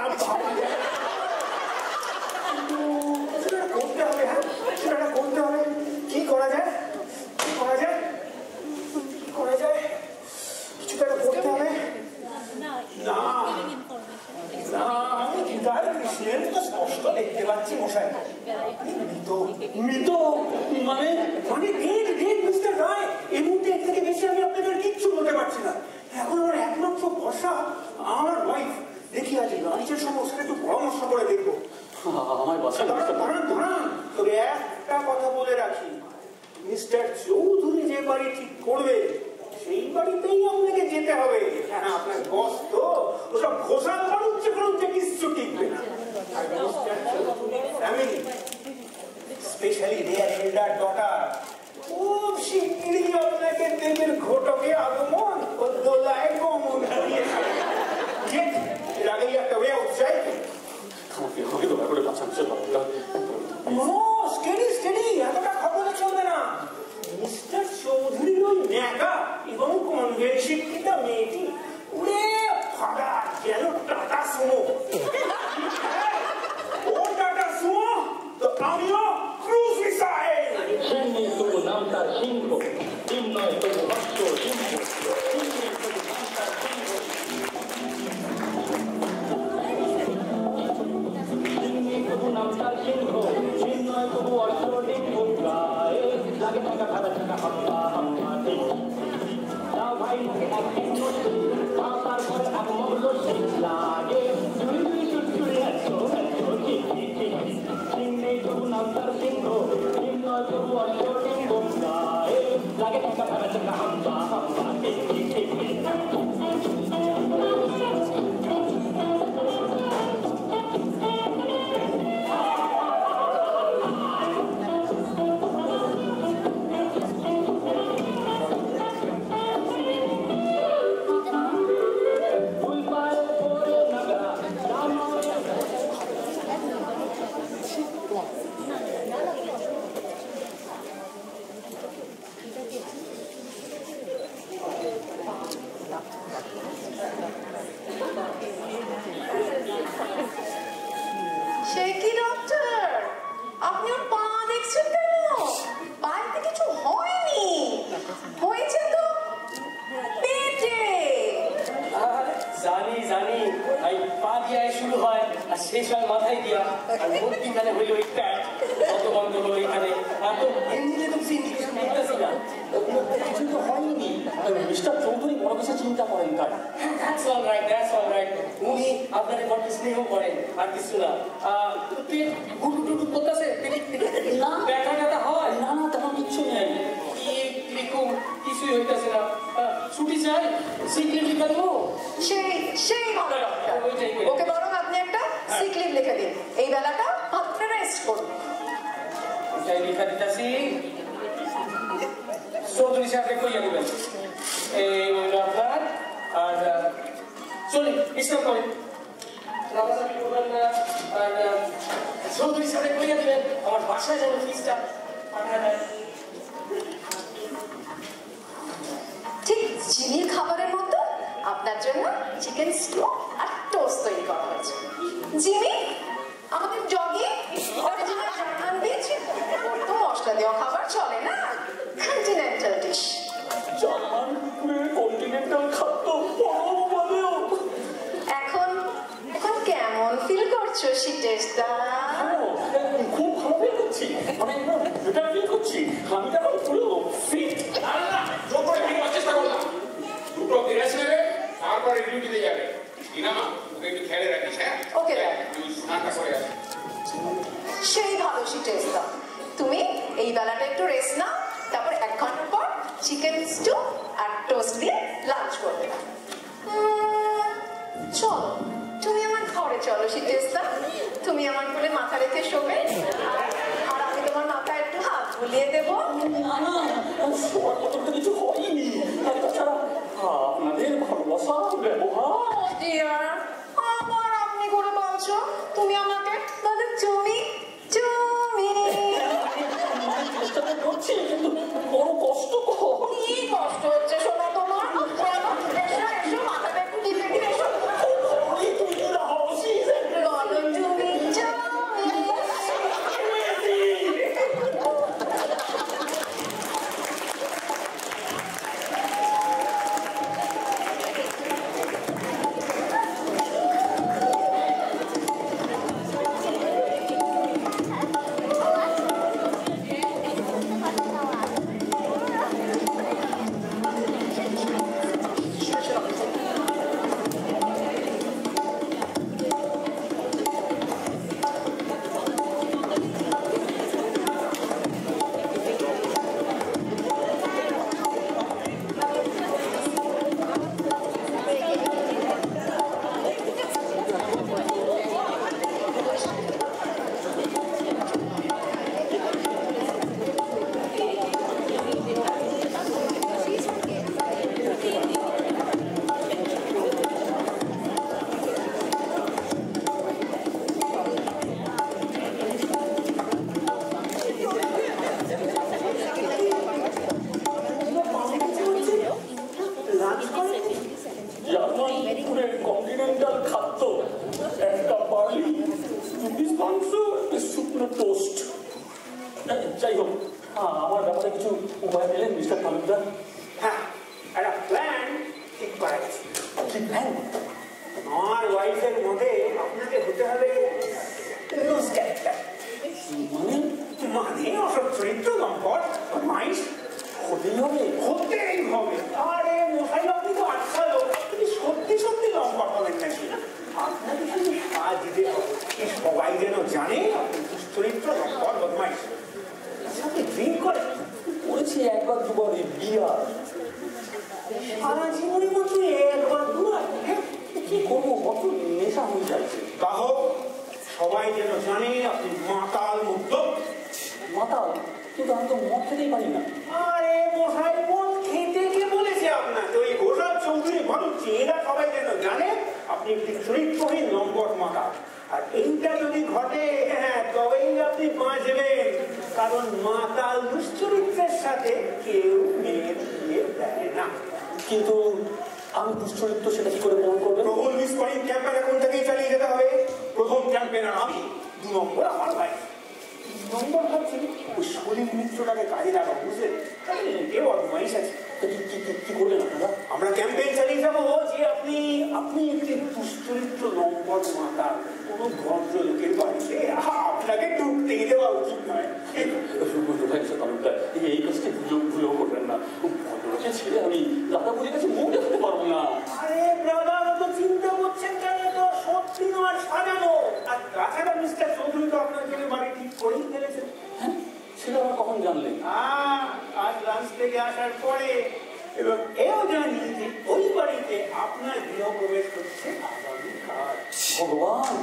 করতে হবে। হ্যাঁ সেটা করতে হবে। কি করা যায়, কি করা যায়, কি করা যায়, কিছুটা করতে হবে। না না আমি গীতার কৃষ্ণের তো স্পষ্ট দেখতে পাচ্ছি মশাই মৃত। মৃত মানে? মানে মিস্টার রায়, এই মুহূর্তে এর থেকে বেশি আমি আপনাদের কিচ্ছু বলতে পারছি না। এখন আমার একমাত্র ভরসা আমার ওয়াইফ। দেখি আজ লাঞ্চের সময় ওর সাথে একটু পরামর্শ করে দেখবো। আমার বাসা দাঁড়ান, তবে একটা কথা বলে রাখি, মিস্টার চৌধুরী যে বাড়ি ঠিক করবে সেই বাড়িতেই আপনাকে যেতে হবে। হ্যাঁ আপনার বস তো ওসব ঘোষাল করুচ্ছে কিচ্ছু টিকবে না। আর মিস্টার চৌধুরীর ফ্যামিলি, স্পেশালি দেয়ার এল্ডার ডটার, খুব শিগগিরই আপনাকে দেবের ঘটকে আগমন ও দোলায় গমন করিয়ে এর আগেই একটা ওয়ে চাই। আমাকে দোলা করে বাঁচান সে বাবা। স্টেডি এতটা খবরে চলবে না। মিস্টার চৌধুরীর ওই ন্যাকা এবং কনভেন্ট শিক্ষিত মেয়েটি উড়ে ফাড়া যেন টাটা সুমো। ও টাটা সুমো তো আমিও ক্রুজ মিসাইল। তবু নাম তার সিংহ, চিন্ময় তবু অস্ত্র সিংহ, নাম তার সিংহ, চিন্ময় তবু অস্ত্র সিংহ, গায়ে লাগে থাকা ভাড়া থাকা হাম্বা হাম্বা সিংহ। যাও ভাই একদিন নদী তার ঘরে এক মগ্ন সিং লাগে দুই দুই চুটচুড়ি একশো একশো চিন্ময় তবু নাম তার সিংহ, চিন্ময় তবু অস্ত্র সিংহ, গায়ে লাগে থাকা ভাড়া থাকা হাম্বা হাম্বা সে কি ডক্টর, আপনি ওর পা দেখছেন কেন? পায়েতে কিছু হয়নি, হয়েছে তো পেটে। জানি জানি, এই পা দিয়া শুরু হয় আর শেষ হয় মাথায় দিয়া, আর মধ্যিখানে হইল ওই প্যাট, কত বন্ধ হলো এখানে। আর তো এমনিতে তো ইন্ডিকেশন দেখতেছি না, কিছু তো হয়নি। মিস্টার চৌধুরী বড় কিছু চিন্তা করেন তাই। দ্যাটস অল রাইট, উনি আপনাদের বড় স্নেহ করেন আর কিছু না। পেট গুটু টুটু করতেছে না, ব্যথা ট্যাথা হয় না? না তেমন কিচ্ছু নেই, কিছুই হইতেছে না। ছুটি চাই, সিক লিভ লিখে দেবো। সেই ভালো ডক্টর, ওকে বরং আপনি একটা সিক লিভ লিখে দিন, এই বেলাটা আপনি রেস্ট করুন। যাই লিখা দিতেছি, চৌধুরী সাহেবকে কইয়া দিবেন এই আপনার। আর চলি ইসলাম করেন, আর চৌধুরী সাহেবকে কইয়া দিবেন আমার বাসায় যেন ফিসটা পাঠায় দেয়। ঠিক চিনির খাবারের মতো আপনার জন্য চিকেন স্টু আর টোস্ট তৈরি করা হয়েছে। জিমি, আমাদের জগে অরিজিনাল জার্মান ডিশ, তো মশলা দেওয়া খাবার চলে না, কন্টিনেন্টাল ডিশ। জার্মান কন্টিনেন্টাল খাদ্য এখন কেমন ফিল করছো শীতেশদা? খুব ভালো ফিল করছি, মানে বেটার ফিল করছি। আমি তো এখন পুরো ফিট। চেষ্টা করলাম দুটো রেস্ট নেবে, তারপরে ডিউটিতে যাবে। ইনামা ওকে একটু খেয়ালে রাখিস। হ্যাঁ ওকে, স্নানটা করে আসি। সেই ভালো শীতেশদা, তুমি এই বেলাটা একটু রেস্ট নাও, তারপর 1 ঘন্টা পর চিকেন স্টু আর দিয়ে লাঞ্চ করবে। চলো তুমি আমার ঘরে চলো শীতেস্তা, তুমি আমার কোলে মাথা রেখে শোবে আর আমি তোমার মাথায় একটু হাত বুলিয়ে দেবো। কিছু হয়নি, তাছাড়া আপনাদের ভালোবাসা ব্যবহার। আবার আপনি করে বলছো, তুমি আমাকে বলো তুমি তুমি। চেষ্টা করছি কিন্তু বড় কষ্ট। কি কষ্ট হচ্ছে শোনো তোমার? এসো এসো, মাথাটা একটু টিপে দিয়ে এসো। বলো তুমি কন্টিনেন্টাল খাদ্য, একটা বার্লি, পিস মাংস, শুকনো টোস্ট। যাই হোক, আমার ব্যাপারে কিছু উপায় পেলেন মিস্টার তালুকদার? হ্যাঁ, একটা প্ল্যান ঠিক করা গেছে। কি প্ল্যান? আমার ওয়াইফের মধ্যে আপনাকে হতে হবে লুজ ক্যারেক্টার, মানে অসৎ চরিত্র, লম্পট, মাইন্ড হতেই হবে। আরে মশাই, আপনি তো আচ্ছা লোক, আপনি সত্যি সত্যি লম্পট হবেন নাকি? আপনাকে শুধু সাজ দিতে হবে, সবাই যেন জানে আপনি দুশ্চরিত্র, লম্পট, বদমাইশ। সাথে ড্রিঙ্ক করে করেছি একবার দুবার বিয়ার। সারা জীবনের মতো একবার দুবার? কি করবো, কত নেশা হয়ে যাচ্ছে। তা হোক, সবাই যেন জানে আপনি মাতাল মুক্ত। মাতাল? কিন্তু আমি তো মদ খেতেই পারি না। আরে মশাই, মদ খেতে কে বলেছে আপনাকে? ওই ঘোষাল চৌধুরী বানুচ্ছি, এরা সবাই যেন জানে আপনি একটি চরিত্রহীন লম্পট মাতাল। আর এইটা যদি ঘটে, হ্যাঁ, তবেই আপনি বাঁচবেন। কারণ মাতাল দুশ্চরিত্রের সাথে কেউ মেয়ের বিয়ে দেয় না। কিন্তু আমি দুশ্চরিত্র, সেটা কি করে প্রমাণ করবেন? প্রবল মিসপারিং ক্যাম্পেন এখন থেকেই চালিয়ে যেতে হবে। প্রথম ক্যাম্পেনার আমি, 2 নম্বর আমার ভাই। 3 নম্বর ভাবছি ওই সলিল মিত্রটাকে কাজে লাগাবো, বুঝলেন? এও বদমাইশ আছে। কি করবেন আপনারা? আমরা ক্যাম্পেইন চালিয়ে যাবো যে আপনি একটি দুশ্চরিত্র লম্পট মাতাল, কোনো ভদ্রলোকের বাড়িতে আপনাকে ঢুকতেই দেওয়া উচিত নয়। এই কাজটি ভুলেও করবেন না। ভদ্রলোকে ছেড়ে আমি দাদাবুড়ির কাছে মুখ দেখাতে পারবো না। আরে ব্রাদার, তো চিন্তা করছেন কেন? তো সত্যি নয়, সাজানো। আর তাছাড়া মিস্টার চৌধুরী তো আপনার জন্য বাড়ি ঠিক করেই ফেলেছেন। হ্যাঁ, সেটা আমার কখন জানলেন? আজ লাঞ্চ থেকে আসার পরে। এবং এও জানি যে ওই বাড়িতে আপনার গৃহপ্রবেশ করছে আগামীকাল। ভগবান!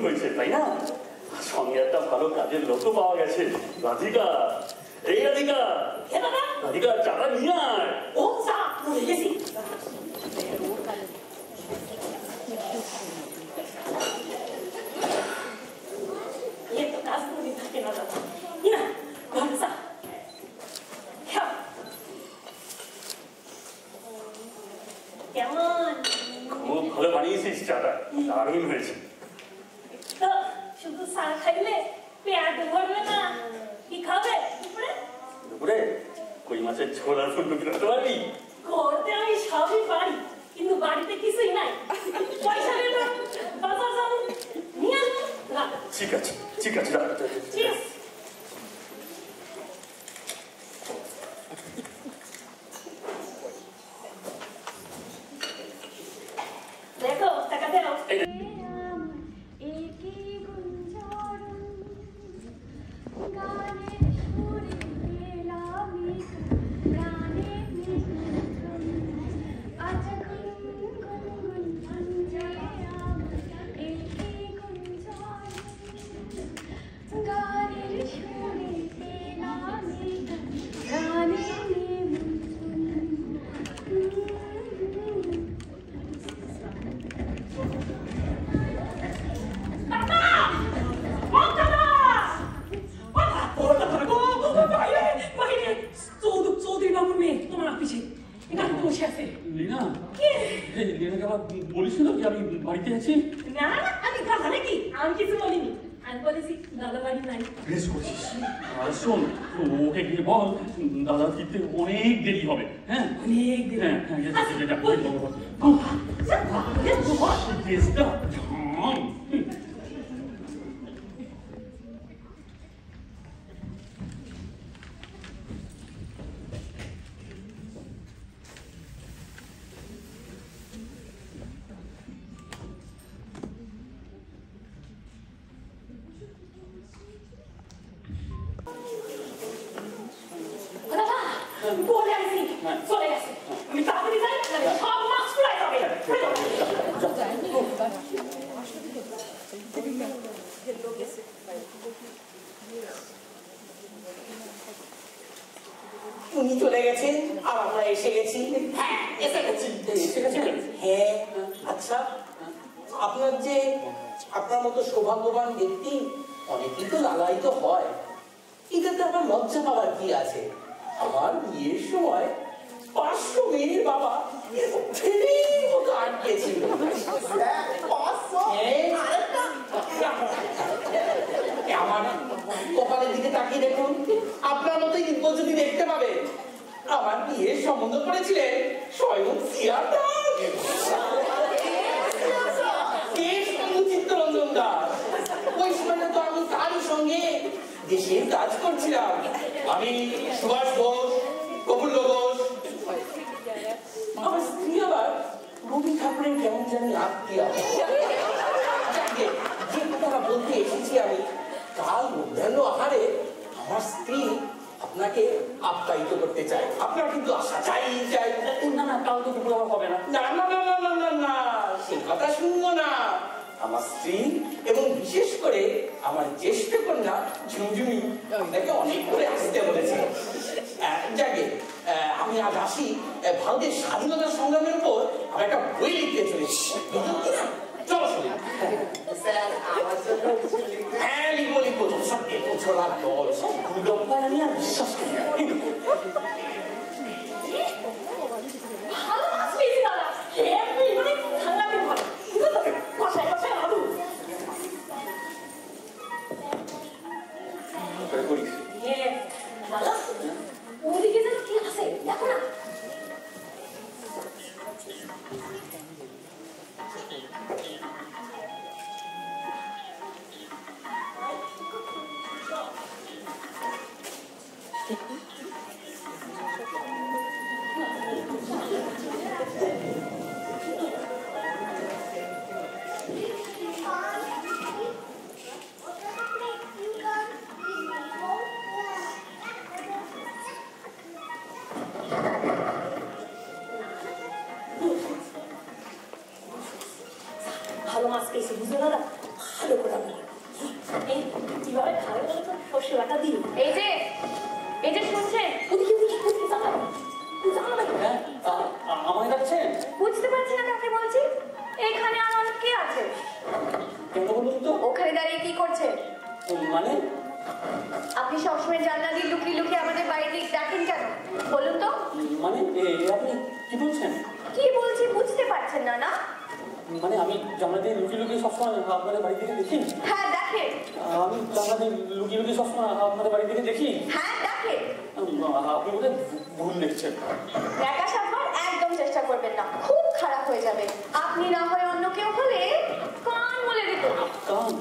হয়েছে তাই না? সঙ্গে একটা ভালো কাজের লোকও পাওয়া গেছে। রাধিকা, এই রাধিকা, রাধিকা চাটা নিয়ে আয়। ও চা ভুলে গেছি। তো কাজ করে থাকে না দাদা, না ঘর চা কেমন? খুব ভালো বানিয়েছিস চাটা, দারুণ হয়েছে। তো শুধু চা খাইলে পেট ভরবে না, কি খাবে দুপুরে? দুপুরে কই মাছের ঝোল আর ফুলকপি রাখতে পারবি? করতে আমি সবই পারি, কিন্তু বাড়িতে কিছুই নাই। পয়সা নেই, বাজার যাবো নিয়ে আসবো। ঠিক আছে ঠিক আছে, ঠিক আছে। দেখো টাকা দেও। বলিস না কি আমি বাড়িতে আছি? না না, আমি কথা নাকি, আমি কিছু বলিনি। আমি বলেছি দাদা বাড়ি নাই। বেশ করছিস। আর শোন, ওকে গিয়ে বল দাদা ফিরতে অনেক দেরি হবে। হ্যাঁ অনেক দেরি। হ্যাঁ হ্যাঁ, বলে আসি চলে গেছে। আমি তাড়াতাড়ি যাই, সব মাছ ফুরাই যাবে। উনি চলে গেছেন আর আমরা এসে গেছি। হ্যাঁ এসে গেছি। এসে গেছেন? হ্যাঁ। আচ্ছা, আপনার মতো সৌভাগ্যবান ব্যক্তি অনেকেই তো লালায়িত হয়, এটাতে আমার লজ্জা পাওয়ার কি আছে? আমার বিয়ের সময় 500 মেয়ের বাবা ফেরির মতো আটকেছিল। আমার কপালের দিকে তাকিয়ে দেখুন, আপনার মতোই যদি দেখতে পাবেন। আমার বিয়ের সম্বন্ধ করেছিলেন স্বয়ং চিত্তরঞ্জন দাস। ওই সময় তো আমি তারই সঙ্গে দেশের কাজ করছিলাম। আমি সুভাষ ঘোষ, প্রফুল্ল ঘোষ, আমার স্ত্রী আবার রবি ঠাকুরের কেমন জানি আত্মীয়। যে কথাটা বলতে এসেছি আমি, কাল মধ্যাহ্ন আহারে আমার স্ত্রী আপনাকে আপ্যায়িত করতে চায়। আপনার কিন্তু আশা চাই। না না, কাল তো দুপুর আমার হবে না। না না না না না না না, সেই কথা শুনবো না। আমার স্ত্রী এবং বিশেষ করে আমার জ্যেষ্ঠ কন্যা ঝুমঝুমি আপনাকে অনেক করে আসতে বলেছে। যাকে আমি আজ আসি, ভারতের স্বাধীনতা সংগ্রামের উপর আমি একটা বই লিখতে চলেছি। চলো শুনি। হ্যাঁ লিখবো লিখবো, সব এতো ছোড়ার দল, সব দুর্গপ্পায় আমি আর বিশ্বাস করি না। ভালো মাছ পেয়েছি দাদা, এমনি মানে ঠান্ডা দিন ভালো। কষায় কষায় আলু। দাদা ওদিকে যেন কি আছে দেখো না। সেবাটা দিন। এই যে শুনছেন, আমায় ডাকছেন? বুঝতে পারছি না কাকে বলছি। এখানে আর অনেক কে আছে? কেন বলুন তো? ওখানে দাঁড়িয়ে কি করছেন? মানে আপনি সবসময় জানলা দিয়ে লুকিয়ে লুকিয়ে আমাদের বাড়ির দিক দেখেন কেন বলুন তো? মানে আপনি কি বলছেন? কি বলছি বুঝতে পারছেন না? না মানে আমি জানলা দিয়ে লুকিয়ে লুকিয়ে সবসময় আপনাদের বাড়ি থেকে দেখি। হ্যাঁ দেখেন। আমি জানলা দিয়ে লুকিয়ে লুকিয়ে সবসময় আপনাদের বাড়ি থেকে দেখি। হ্যাঁ দেখেন। আপনি বোধহয় ভুল দেখছেন। দেখা সাধবার একদম চেষ্টা করবেন না, খুব খারাপ হয়ে যাবে। আপনি না হয় অন্য কেউ হলে কান বলে দিত। কান?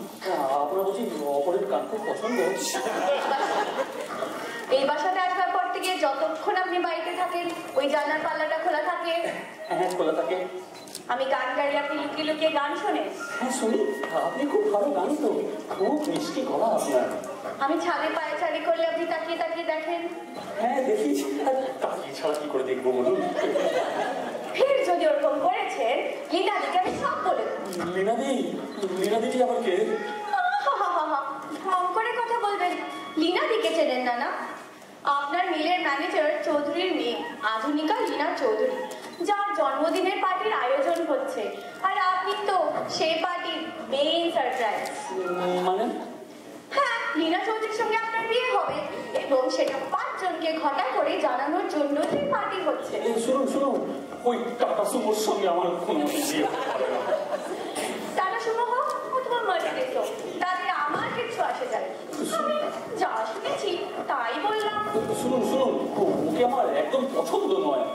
আপনার বলছি অপরের কান খুব পছন্দ। এই বাসাতে আসবার পর থেকে যতক্ষণ আপনি বাড়িতে থাকেন ওই জানার পাল্লাটা খোলা থাকে? হ্যাঁ খোলা থাকে। আমি গান গাই, আপনি লুকিয়ে লুকিয়ে গান শোনেন? হ্যাঁ শুনি। আপনি খুব ভালো গান তো, খুব মিষ্টি গলা আপনার। আমি ছাদে পায়চারি করলে আপনি তাকিয়ে তাকিয়ে দেখেন? হ্যাঁ দেখি। তাকিয়ে ছাড়া কি করে দেখবো বলুন? ফের যদি ওরকম করেছেন লীনাদিকে আমি সব বলে দেবো। লীনাদিটি আবার কে? ঢং করে কথা বলবেন। লীনাদিকে চেনেন না? না, আপনার মিলের ম্যানেজার চৌধুরীর মেয়ে আধুনিকা লীনা চৌধুরী, যার জন্মদিনের পার্টির আয়োজন হচ্ছে। আর আপনি তো সেই পার্টির মেইন সারপ্রাইজ। মানে? হ্যাঁ, লীনা চৌধুরীর সঙ্গে আপনার বিয়ে হবে এবং সেটা 5 জনকে ঘটা করে জানানোর জন্য যে পার্টি হচ্ছে। শুনুন, ওই টাটা সুমোর সঙ্গে আমার কোনো বিয়ে হবে না। টাটা সুমো হোক অথবা মার্সিডিজ হোক, তাদের আমার কিছু আসে যায়। আমি যা শুনেছি তাই বললাম। শুনুন, ওকে আমার একদম পছন্দ নয়।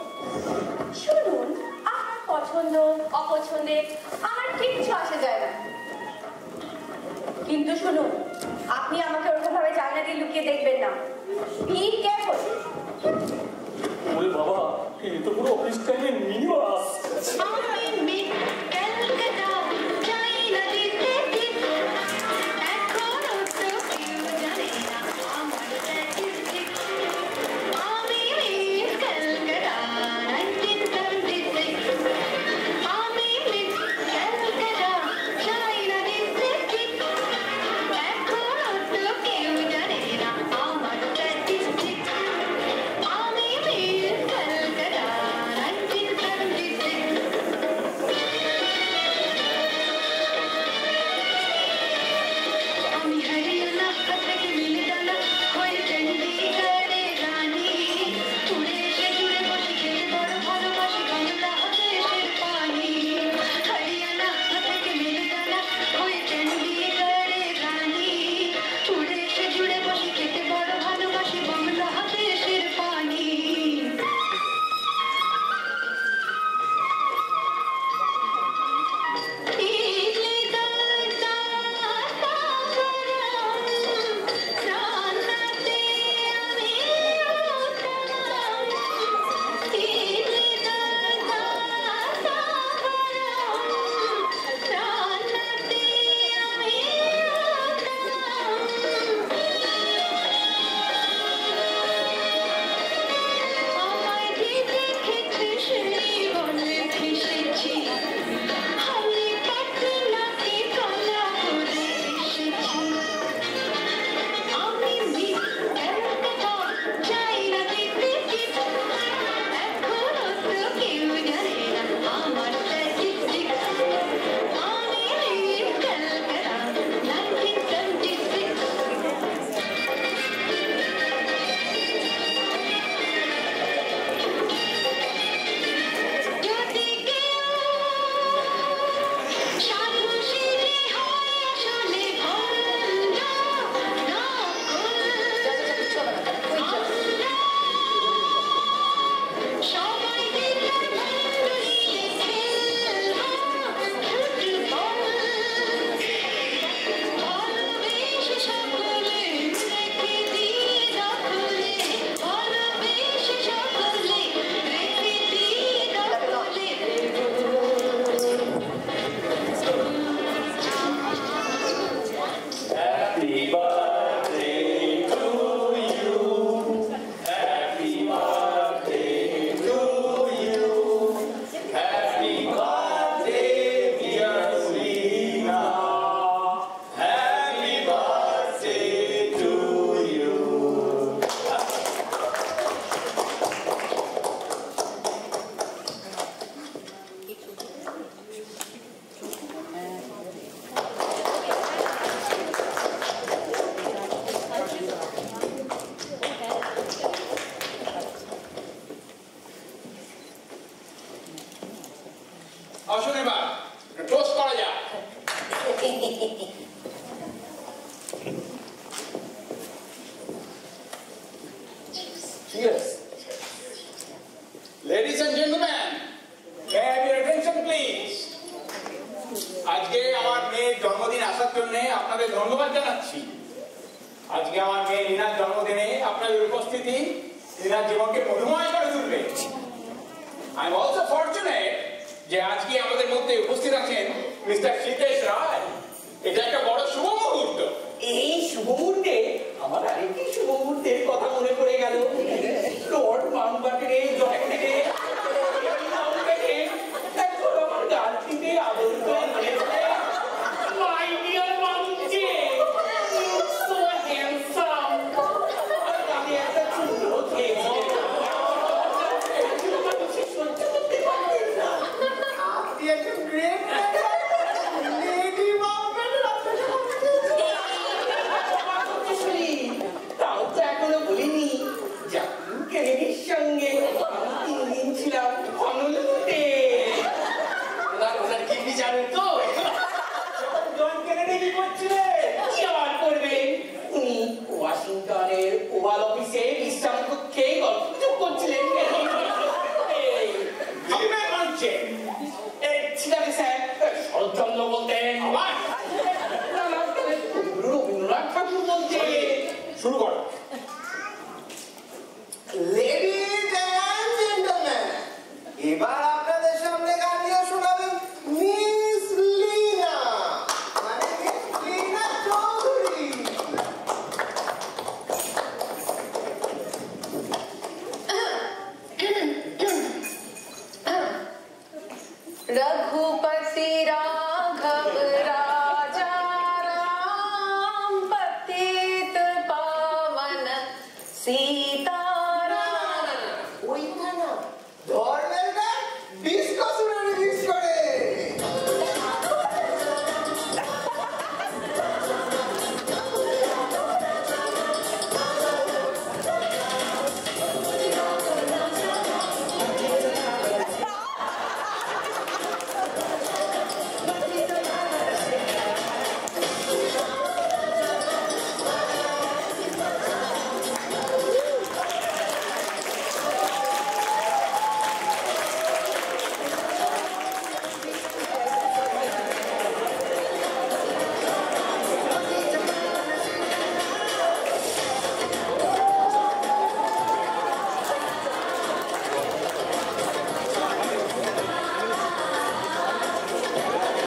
শুনুন, আপনার পছন্দ অপছন্দে আমার কিচ্ছু আসে যায় না, কিন্তু শুনুন, আপনি আমাকে ওরকম ভাবে জানলা দিয়ে লুকিয়ে দেখবেন না। Be careful. ওরে বাবা, এই তো পুরো অফিস টাইমে নিবাস। আপনাদের ধন্যবাদ জানাচ্ছি। আজকে আমার মেয়ে নীনার জন্মদিনে আপনাদের উপস্থিতি নীনার জীবনকে মধুময় করে তুলবে। আই এম অলসো ফরচুনেট যে আজকে আমাদের মধ্যে উপস্থিত আছেন মিস্টার সিদ্ধেশ রায়। এটা একটা বড় শুভ মুহূর্ত। এই শুভ মুহূর্তে আমার আরেকটি শুভ মুহূর্তের কথা মনে পড়ে গেল। লর্ড মাউন্টব্যাটেনের জন্ম থেকে একবার আমার গাছটিতে আদর করে নিয়েছে। মাই ডিয়ার মাউন্টে, সো হ্যান্ডসাম। আমি একটা চুমো খেয়েছি। সহ্য করতে পারতেন না। আপনি একটা গ্রেট লেডি মাউন্টব্যাটেন আপনাকে তাও তো এখনো বলিনি জাকির কেনেডির সঙ্গে আমি 3 দিন ছিলাম হনলুলুতে। ওনার কি জানেন তো জন কেনেডি কি করছিলেন? কি আবার করবেন? উনি ওয়াশিংটনের ওভাল অফিসে বিশ্রাম কক্ষে গল্প করছিলেন। শিকাগো স্যার শরৎচন্দ্র বলতেন, রবীন্দ্রনাথ ঠাকুর বলতেন। শুরু করো।